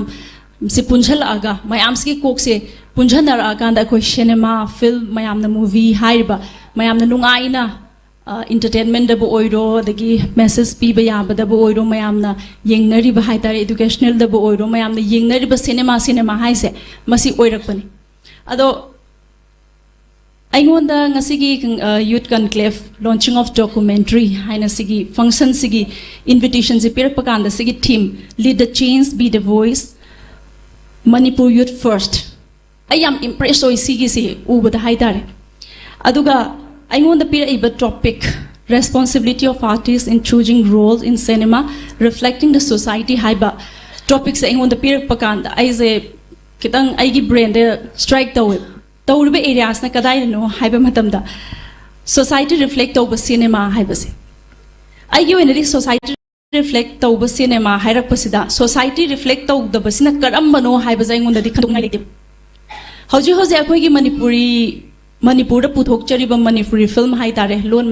से पुंझलआगा मयाम से कोक से पुंझनरआकांदा कोई सिनेमा फिल्म मयाम ना मूवी हाइबा मयाम ना नुंगाइना entertainment दबो ओइरो दगी message पीबा याबा दबो ओइरो मयाम ना येंगनरिबा हाइतारे educational दबो ओइरो मयाम ना येंगनरिबा cinema हाइसे मसी ओइरकपनी अदो अइंगोंदा ngasiगी youth conclave launching of documentary haina sigi function sigi invitation se pirak pakanda sigi theme lead the change be the voice Manipur youth first I am impressed oi sigi si ubada haidare aduga अइंगोंदा पिराइबा topic responsibility of artists in choosing roles in cinema reflecting the society haiba topics अइंगोंदा पिrak pakanda aise kitang aigi brain de strike tawe तौरबे areas ना कदाई नो हाइबा मतमदा society reflect तौब cinema हाइबसे आइगे वेनरी सोसाइटी रिफ्लेक्ट तौब सिनेमा हाइरकपसिदा सोसाइटी रिफ्लेक्ट तौदबसिना करमबनो हाइबजा इंगोंदा दि खंदोंनाय लेते हौजी हौजी अखोइगी मणिपुरी मणिपुरदा पुथोकचरिबा मणिपुरी फिल्म हाइतारे लोन